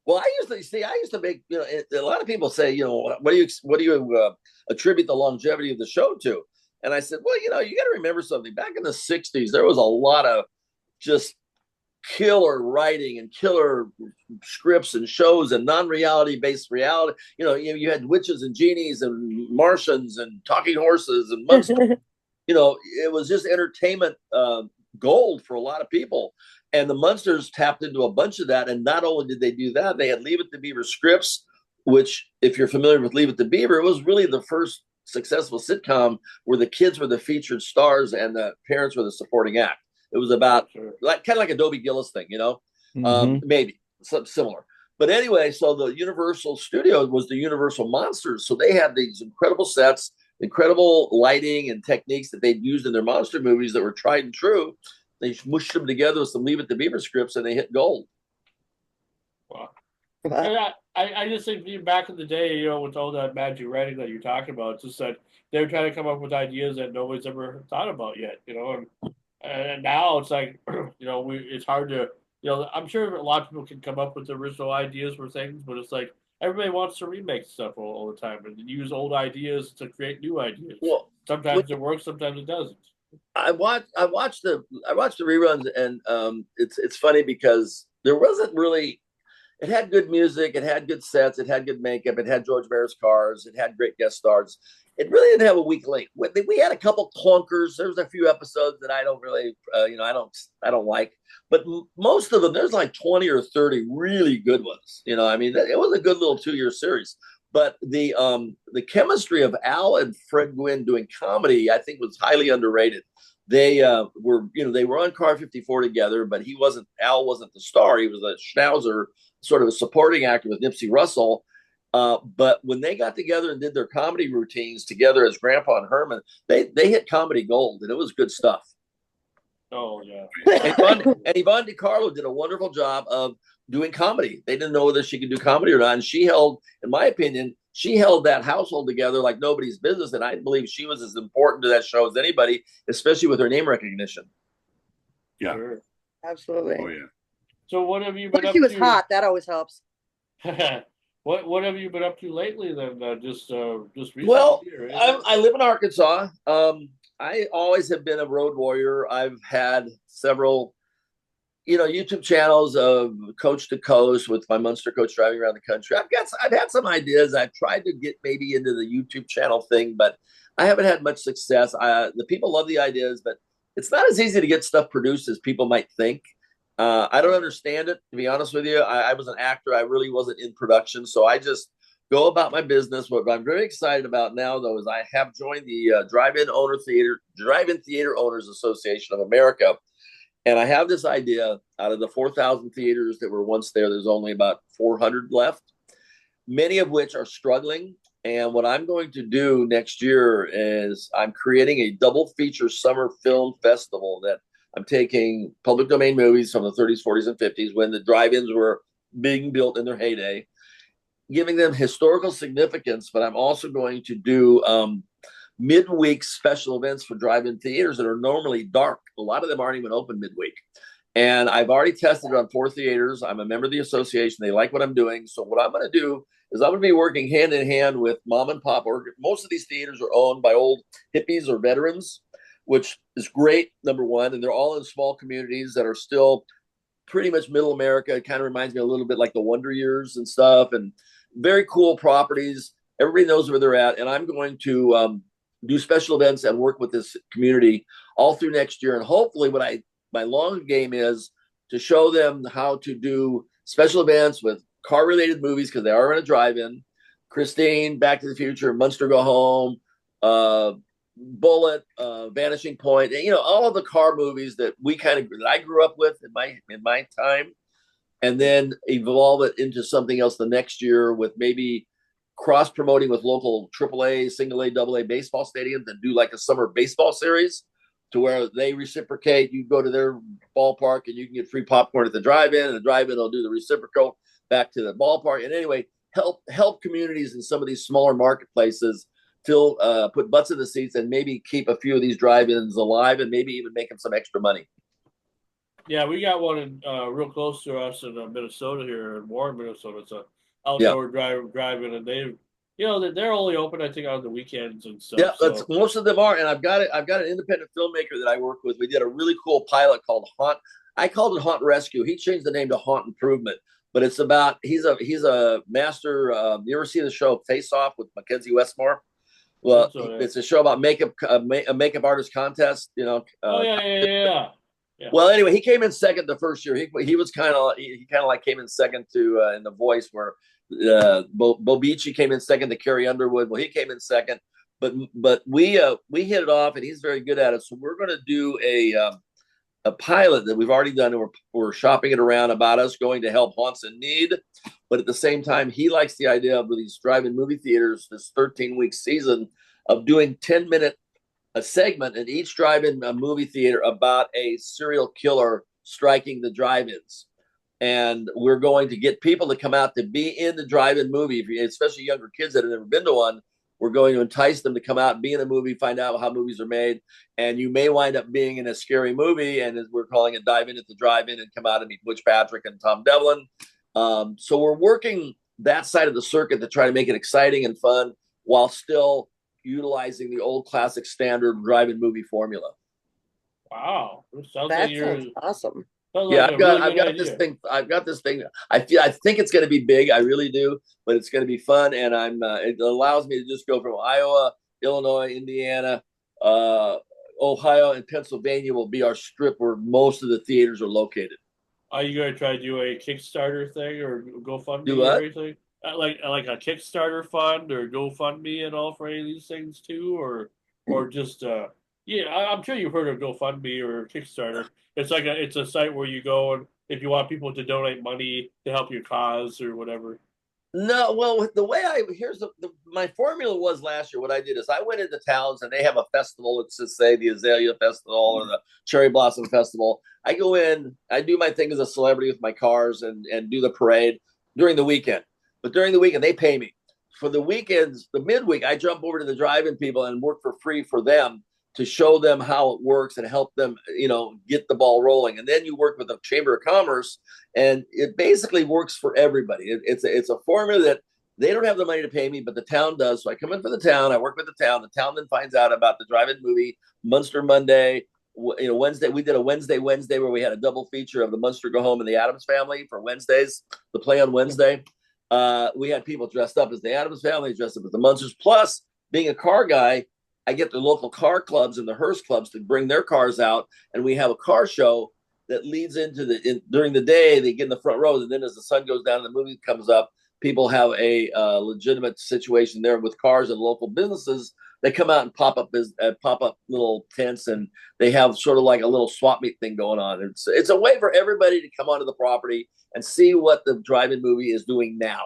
Well, I used to make, a lot of people say, what do you attribute the longevity of the show to? And I said, well, you got to remember something. Back in the 60s, there was a lot of just killer writing and killer scripts and shows and non-reality based reality. You had witches and genies and Martians and talking horses and monsters. It was just entertainment gold for a lot of people. And the Munsters tapped into a bunch of that. And not only did they do that, they had Leave It to Beaver scripts, which, if you're familiar with Leave It to Beaver, it was really the first successful sitcom where the kids were the featured stars and the parents were the supporting act. It was about kind of like a Dobie Gillis thing, maybe something similar. But anyway, so the Universal Studio was the Universal Monsters. So they had these incredible sets, incredible lighting and techniques that they'd used in their monster movies that were tried and true. They mushed them together with some Leave It to Beaver scripts and they hit gold. Wow. I just think back in the day, with all that magic writing that you're talking about, it's just that they were trying to come up with ideas that nobody's ever thought about yet, and now it's like, it's hard to, I'm sure a lot of people can come up with original ideas for things, but it's like everybody wants to remake stuff all the time and use old ideas to create new ideas. Well, sometimes it works, sometimes it doesn't. I watched the reruns, and it's funny because there wasn't really. It had good music, it had good sets, it had good makeup, it had George Barris cars, it had great guest stars. It really didn't have a weak link. We had a couple clunkers. There was a few episodes that I don't really, I don't like. But most of them, there's like 20 or 30 really good ones. It was a good little 2-year series. But the chemistry of Al and Fred Gwynn doing comedy, I think, was highly underrated. They were on Car 54 together, but Al wasn't the star. He was a schnauzer, sort of a supporting actor with Nipsey Russell. But when they got together and did their comedy routines together as Grandpa and Herman, they hit comedy gold, and it was good stuff. Oh, yeah. And Yvonne DiCarlo did a wonderful job of doing comedy. They didn't know whether she could do comedy or not. And she held, in my opinion, that household together like nobody's business. And I believe she was as important to that show as anybody, especially with her name recognition. Yeah. Absolutely. Oh, yeah. So what have you been up to? She was hot. That always helps. What have you been up to lately then? Just Well, recently, or I live in Arkansas. I always have been a road warrior. I've had several, YouTube channels of coach to coast with my Munster coach driving around the country. I've had some ideas. I've tried to get maybe into the YouTube channel thing, but I haven't had much success. The people love the ideas, but it's not as easy to get stuff produced as people might think. I don't understand it, to be honest with you. I was an actor. I really wasn't in production, so I just go about my business. What I'm very excited about now, though, is I have joined the Drive-In Theater Owners Association of America. And I have this idea: out of the 4,000 theaters that were once there, there's only about 400 left, many of which are struggling. And what I'm going to do next year is I'm creating a double feature summer film festival that I'm taking public domain movies from the 30s, 40s, and 50s when the drive-ins were being built in their heyday, giving them historical significance. But I'm also going to do midweek special events for drive-in theaters that are normally dark. A lot of them aren't even open midweek. And I've already tested it on 4 theaters. I'm a member of the association. They like what I'm doing. So what I'm going to do is I'm going to be working hand in hand with mom and pop. Most of these theaters are owned by old hippies or veterans, which is great, number one. And they're all in small communities that are still pretty much middle America. It kind of reminds me a little bit like the Wonder Years and stuff, and very cool properties. Everybody knows where they're at. And I'm going to do special events and work with this community all through next year. And hopefully my long game is to show them how to do special events with car related movies, because they are in a drive-in. Christine, Back to the Future, Munster Go Home, Bullet, Vanishing Point, all of the car movies that I grew up with in my time, and then evolve it into something else the next year with maybe cross promoting with local AAA, single A, double A baseball stadiums, and do like a summer baseball series to where they reciprocate. You go to their ballpark and you can get free popcorn at the drive-in, and the drive-in will do the reciprocal back to the ballpark. And anyway, help communities in some of these smaller marketplaces put butts in the seats and maybe keep a few of these drive-ins alive, and maybe even make them some extra money. Yeah, we got one in, real close to us in Minnesota here, in Warren, Minnesota. It's a outdoor drive-in, and they're only open, I think, on the weekends and stuff. Yeah, so. most of them are. And I've got an independent filmmaker that I work with. We did a really cool pilot called Haunt. I called it Haunt Rescue. He changed the name to Haunt Improvement. But it's about he's a master. You ever see the show Face Off with Mackenzie Westmore? Well, it's a show about a makeup artist contest. Yeah. Well, anyway, he came in second the first year. He was kind of like came in second to in The Voice, where Bobici came in second to Carrie Underwood. Well, he came in second, but we hit it off, and he's very good at it. So we're going to do a pilot that we've already done, and we're shopping it around about us going to help haunts in need. But at the same time, he likes the idea of these drive-in movie theaters, this 13-week season of doing 10-minute a segment in each drive-in movie theater about a serial killer striking the drive-ins. And we're going to get people to come out to be in the drive-in movie, especially younger kids that have never been to one. We're going to entice them to come out and be in a movie, find out how movies are made. And you may wind up being in a scary movie, and we're calling it Dive In at the Drive-In, and come out and meet Butch Patrick and Tom Devlin. So we're working that side of the circuit to try to make it exciting and fun while still utilizing the old classic standard drive-in movie formula. Wow, Sounds awesome. Yeah, I've got this thing. I think it's going to be big. I really do, but it's going to be fun, and it allows me to just go from Iowa, Illinois, Indiana, Ohio, and Pennsylvania will be our strip where most of the theaters are located. Are you going to try to do a Kickstarter thing or GoFundMe or anything? Like a Kickstarter fund or GoFundMe and all for any of these things too, or just I'm sure you've heard of GoFundMe or Kickstarter. It's a site where you go, and if you want people to donate money to help your cause or whatever. No, well, the way my formula was last year. What I did is I went into towns and they have a festival. Let's just say the Azalea Festival or the Cherry Blossom Festival. I go in, I do my thing as a celebrity with my cars and do the parade during the weekend. But during the weekend, they pay me. For the weekends, the midweek, I jump over to the drive-in people and work for free for them to show them how it works and help them, get the ball rolling. And then you work with the Chamber of Commerce, and it basically works for everybody. It's a formula that They don't have the money to pay me, but the town does. So I come in for the town. I work with the town. The town then finds out about the drive-in movie, Munster Monday. Wednesday, we did a Wednesday where we had a double feature of the Munster Go Home and the Addams Family for Wednesdays, the play on Wednesday. We had people dressed up as the Addams Family, dressed up as the Munsters. Plus, being a car guy, I get the local car clubs and the hearse clubs to bring their cars out, and we have a car show that leads into during the day. They get in the front rows, and then as the sun goes down and the movie comes up, people have a legitimate situation there with cars and local businesses. They come out and pop up little tents, and they have sort of like a little swap meet thing going on. It's a way for everybody to come onto the property and see what the drive-in movie is doing now.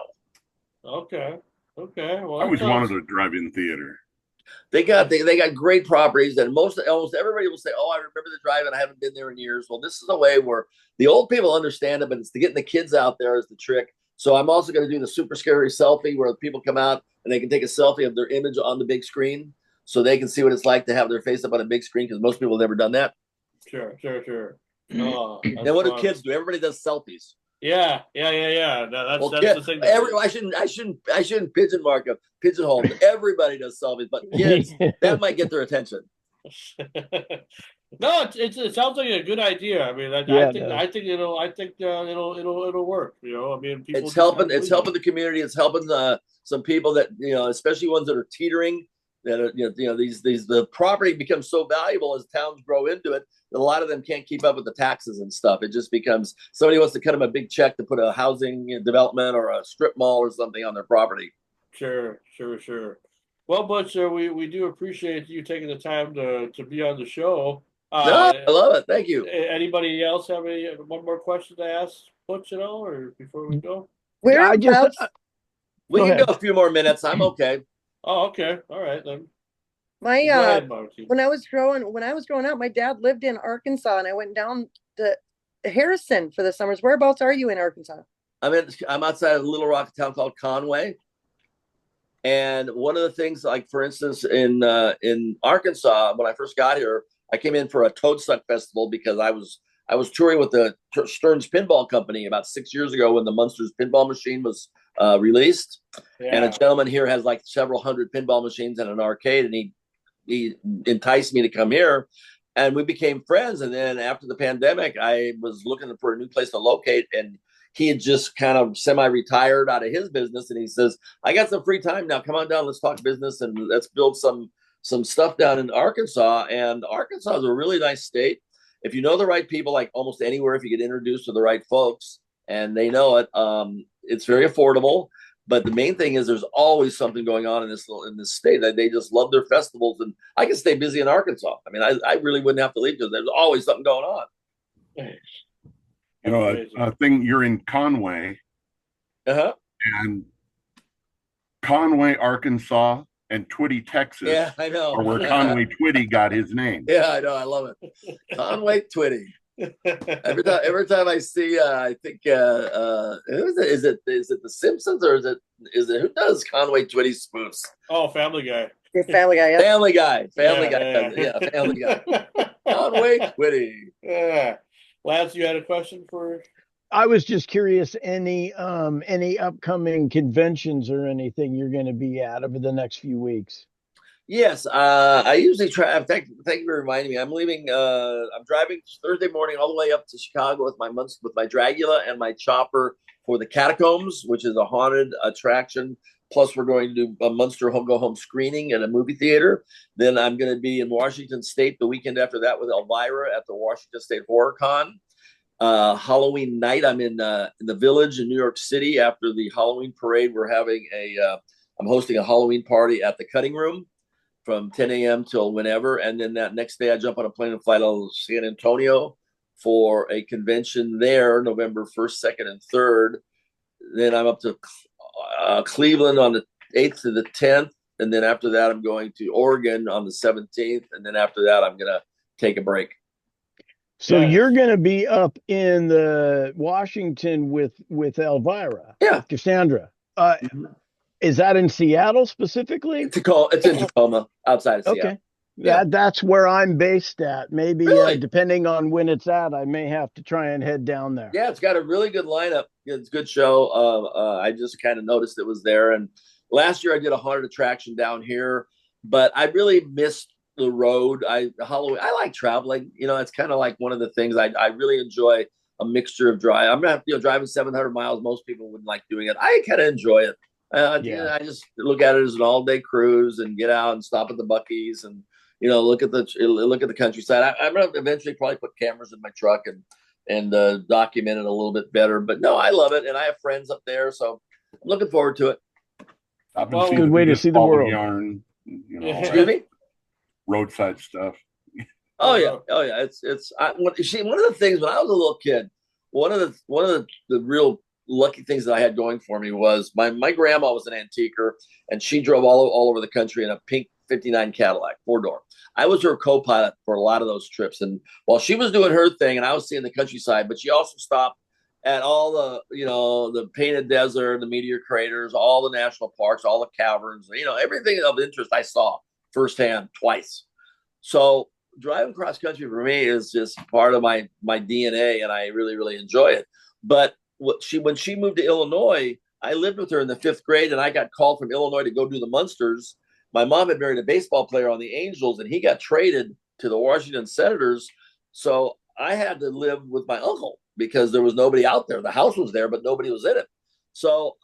Okay. Well, I always wanted a drive-in theater. They got great properties, and almost everybody will say, "Oh, I remember the drive-in. I haven't been there in years." Well, this is a way where the old people understand it, but it's to getting the kids out there is the trick. So I'm also going to do the super scary selfie where people come out and they can take a selfie of their image on the big screen, so they can see what it's like to have their face up on a big screen, because most people have never done that. Sure. Oh, then what do kids do? Everybody does selfies. Yeah. That's kids, the thing. I shouldn't pigeonhole. Everybody does selfies, but kids, that might get their attention. No, it sounds like a good idea. I mean, I think it'll work. You know, I mean, it's helping the community. It's helping some people that, especially ones that are teetering. That are, the property becomes so valuable as towns grow into it that a lot of them can't keep up with the taxes and stuff. It just becomes somebody wants to cut them a big check to put a housing development or a strip mall or something on their property. Sure. Well, Butch, we do appreciate you taking the time to be on the show. No, I love it. Thank you. Anybody else have one more question to ask Butch at all, or before we go? We can go a few more minutes. I'm okay. Oh, okay. All right then. When I was growing up, my dad lived in Arkansas, and I went down to Harrison for the summers. Whereabouts are you in Arkansas? I'm outside of Little Rock, a town called Conway. And one of the things, like for instance, in Arkansas, when I first got here, I came in for a Toadsuck Festival because I was touring with the Stearns Pinball Company about 6 years ago when the Munsters pinball machine was released. Yeah. And a gentleman here has like several hundred pinball machines and an arcade, and he enticed me to come here, and we became friends. And then after the pandemic, I was looking for a new place to locate, and he had just kind of semi-retired out of his business, and he says, "I got some free time now. Come on down. Let's talk business, and let's build some stuff down in Arkansas." And Arkansas is a really nice state. If you know the right people, like almost anywhere, if you get introduced to the right folks and they know it, it's very affordable. But the main thing is there's always something going on in this state. That they just love their festivals, and I can stay busy in Arkansas. I mean, I really wouldn't have to leave because there's always something going on. I think you're in Conway. And Conway, Arkansas, and Twitty, Texas. Yeah, I know. Or where Conway Twitty got his name. Yeah, I know. I love it. Conway Twitty. Every time I see, I think, is it The Simpsons, or is it who does Conway Twitty spoofs? Oh, Family Guy. Family Guy. Yeah. Family Guy. Family Guy. Conway Twitty. Yeah. Lance, you had a question for? I was just curious, any upcoming conventions or anything you're going to be at over the next few weeks? Yes, I usually try. Thank you for reminding me. I'm leaving. I'm driving Thursday morning all the way up to Chicago with my Dragula and my chopper for the Catacombs, which is a haunted attraction. Plus, we're going to do a Munster Go Home screening at a movie theater. Then I'm going to be in Washington State the weekend after that with Elvira at the Washington State Horror Con. Halloween night, I'm in the Village in New York City after the Halloween parade. We're having I'm hosting a Halloween party at the Cutting Room from 10 a.m. till whenever. And then that next day I jump on a plane and fly to San Antonio for a convention there, November 1st, 2nd, and 3rd. Then I'm up to Cleveland on the 8th to the 10th. And then after that, I'm going to Oregon on the 17th. And then after that, I'm going to take a break. So you're going to be up in the Washington with Elvira. Yeah. Cassandra. Is that in Seattle specifically? It's in Tacoma, outside of Seattle. Okay. That's where I'm based at. Maybe Really? depending on when it's at, I may have to try and head down there. Yeah, it's got a really good lineup. It's a good show. I just kind of noticed it was there. And last year I did a haunted attraction down here, but I really missed the road. Halloween. I like traveling. It's kind of like one of the things I really enjoy a mixture of drive. I'm not driving 700 miles. Most people wouldn't like doing it. I kind of enjoy it. I just look at it as an all day cruise and get out and stop at the Buc-ee's and look at the countryside. I'm gonna eventually probably put cameras in my truck and document it a little bit better. But no, I love it, and I have friends up there, so I'm looking forward to it. I've been Well, seeing good way to see the world. yarn, Excuse me? roadside stuff. Oh yeah. It's one of the things when I was a little kid, one of the real lucky things that I had going for me was my grandma was an antiquer, and she drove all over the country in a pink 59 Cadillac 4-door. I was her co-pilot for a lot of those trips, and while she was doing her thing and I was seeing the countryside, but she also stopped at all the painted desert, the meteor craters, all the national parks, all the caverns, everything of interest I saw firsthand twice. So driving cross country for me is just part of my DNA, and I really, really enjoy it. But when she moved to Illinois, I lived with her in the 5th grade, and I got called from Illinois to go do the Munsters. My mom had married a baseball player on the Angels, and he got traded to the Washington Senators. So I had to live with my uncle because there was nobody out there. The house was there, but nobody was in it. So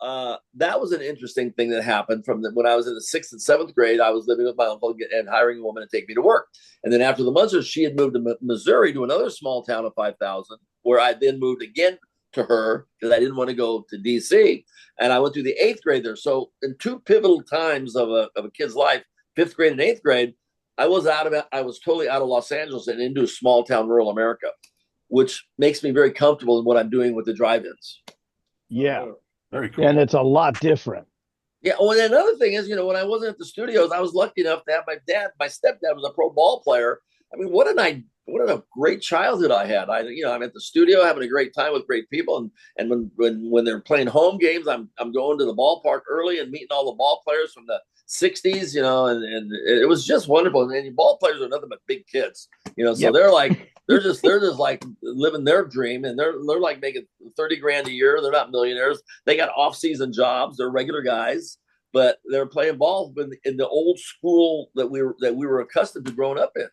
that was an interesting thing that happened when I was in the 6th and 7th grade. I was living with my uncle and hiring a woman to take me to work. And then after the Munsters, she had moved to Missouri to another small town of 5,000, where I then moved again to her because I didn't want to go to DC. And I went through the 8th grade there. So in two pivotal times of a kid's life, 5th grade and 8th grade, I was totally out of Los Angeles and into small town rural America, which makes me very comfortable in what I'm doing with the drive-ins. Yeah. Very cool. And it's a lot different. Yeah. Well, and another thing is, when I wasn't at the studios, I was lucky enough to have my stepdad was a pro ball player. I mean, what a great childhood I had. I'm at the studio having a great time with great people. And when they're playing home games, I'm going to the ballpark early and meeting all the ball players from the 60s, and it was just wonderful. And ball players are nothing but big kids, so Yep. they're just like living their dream, and they're like making 30 grand a year. They're not millionaires. They got off-season jobs. They're regular guys, but they're playing ball in the old school that we were accustomed to growing up in.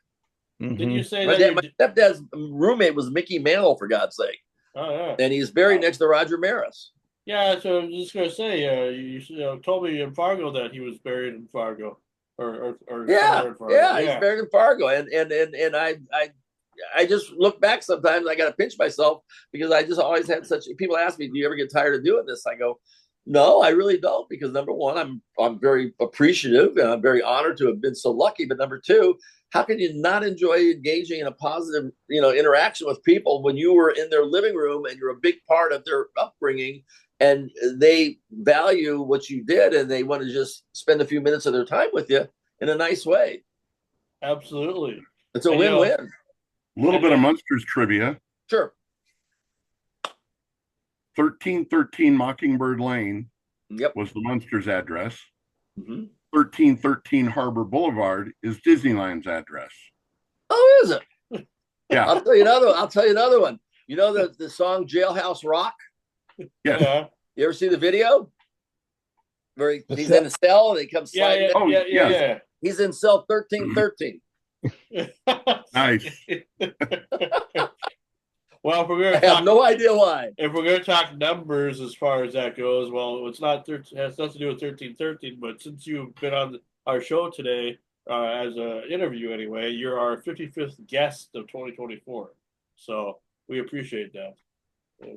Mm-hmm. Did you say My that? stepdad's roommate was Mickey Mantle, for God's sake. Oh yeah. And he's buried next to Roger Maris. Yeah, so I was just gonna say, you told me in Fargo that he was buried in Fargo, or Yeah, somewhere in Fargo. yeah, he's buried in Fargo, and I just look back sometimes. I got to pinch myself because I just always had such. People ask me, "Do you ever get tired of doing this?" I go, "No, I really don't," because number one, I'm very appreciative and I'm very honored to have been so lucky. But number two, how can you not enjoy engaging in a positive, interaction with people when you were in their living room and you're a big part of their upbringing? And they value what you did, and they want to just spend a few minutes of their time with you in a nice way. Absolutely. It's a win-win. A little bit of Munsters trivia. Sure. 1313 Mockingbird Lane Yep. was the Munsters address. Mm-hmm. 1313 Harbor Boulevard is Disneyland's address. Oh, is it? Yeah. I'll tell you another one. You know the song Jailhouse Rock? Yes. Yeah. You ever see the video? Where he's in a cell and he comes sliding down? Yeah. He's in cell 1313. Nice. Well, if we're I gonna have talk, no idea why. if we're gonna talk numbers as far as that goes, well, it's not it has nothing to do with 1313. But since you've been on our show today as an interview, anyway, you're our 55th guest of 2024. So we appreciate that.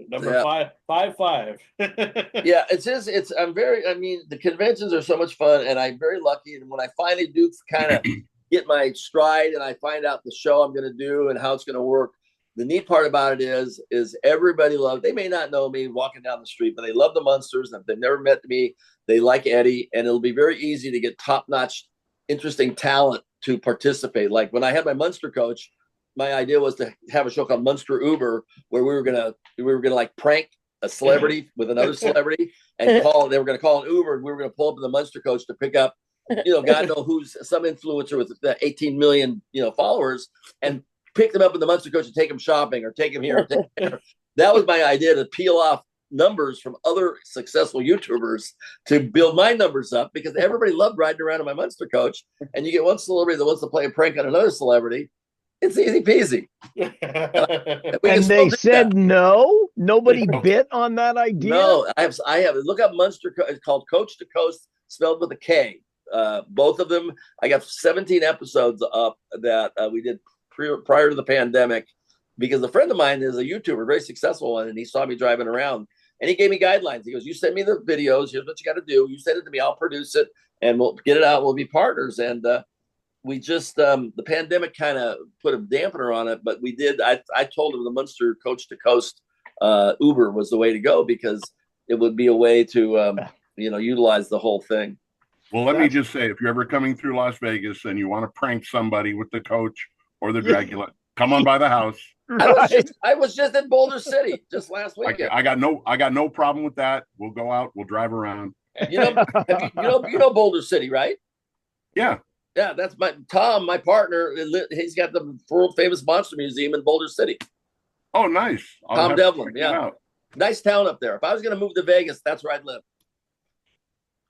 Number 555. Yeah, the conventions are so much fun, and I'm very lucky. And when I finally do kind of get my stride and I find out the show I'm going to do and how it's going to work, the neat part about it is everybody loves. They may not know me walking down the street, but they love the Munsters. And if they've never met me, they like Eddie, and it'll be very easy to get top-notch, interesting talent to participate. Like when I had my Munster coach, my idea was to have a show called Munster Uber, where we were gonna like prank a celebrity with another celebrity and they were gonna call an Uber, and we were gonna pull up in the Munster coach to pick up God knows who's some influencer with 18 million, followers, and pick them up in the Munster Coach and take them shopping or take them here. That was my idea, to peel off numbers from other successful YouTubers to build my numbers up, because everybody loved riding around in my Munster Coach. And you get one celebrity that wants to play a prank on another celebrity. It's easy peasy. And they said no. Nobody bit on that idea. No, I have. Look up Munster. It's called Coach to Coast, spelled with a K. Both of them. I got 17 episodes up that we did prior to the pandemic, because a friend of mine is a YouTuber, very successful one, and he saw me driving around, and he gave me guidelines. He goes, "You send me the videos. Here's what you got to do. You send it to me. I'll produce it, and we'll get it out. We'll be partners." And we just the pandemic kind of put a dampener on it, but we did. I told him the Munster Coach to Coast Uber was the way to go, because it would be a way to utilize the whole thing. Well, let me just say, if you're ever coming through Las Vegas and you want to prank somebody with the coach or the Dragula, come on by the house. Right. I was just in Boulder City just last weekend. I got no problem with that. We'll go out. We'll drive around. You know Boulder City, right? Yeah. Yeah, that's Tom, my partner. He's got the world famous monster museum in Boulder City. Oh, nice. Tom Devlin. Yeah, nice town up there. If I was going to move to Vegas, that's where I'd live.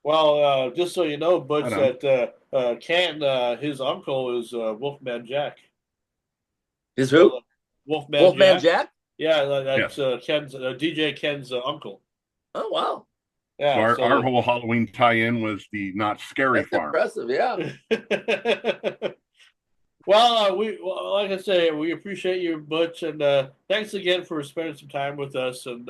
Well, just so you know, Butch, that Ken, his uncle is Wolfman Jack. His who? Wolfman Jack? Yeah, that's Ken's DJ Ken's uncle. Oh wow! Yeah, so our whole Halloween tie-in was the Not Scary that's Farm. Impressive, yeah. Well, like I say, we appreciate you, Butch, and thanks again for spending some time with us and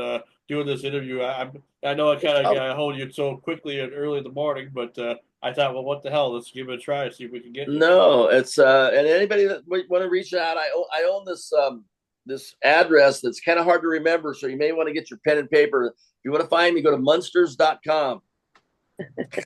doing this interview. I know I kind of hold you so quickly and early in the morning, but I thought, well, what the hell? Let's give it a try, see if we can get you. No, it's and anybody that want to reach out, I own this address that's kind of hard to remember, so you may want to get your pen and paper. If you want to find me, go to munsters.com.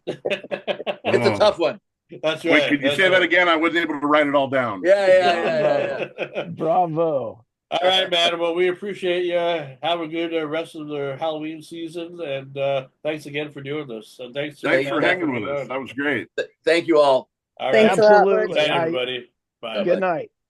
It's a tough one. That's right. Wait, could you say that again? I wasn't able to write it all down. Yeah. Bravo. All right, man. Well, we appreciate you. Have a good rest of the Halloween season, and thanks again for doing this. And thanks for hanging with us. That was great. Thank you all. All right. Thanks a lot, Absolutely. Good night, everybody. Bye. Good night.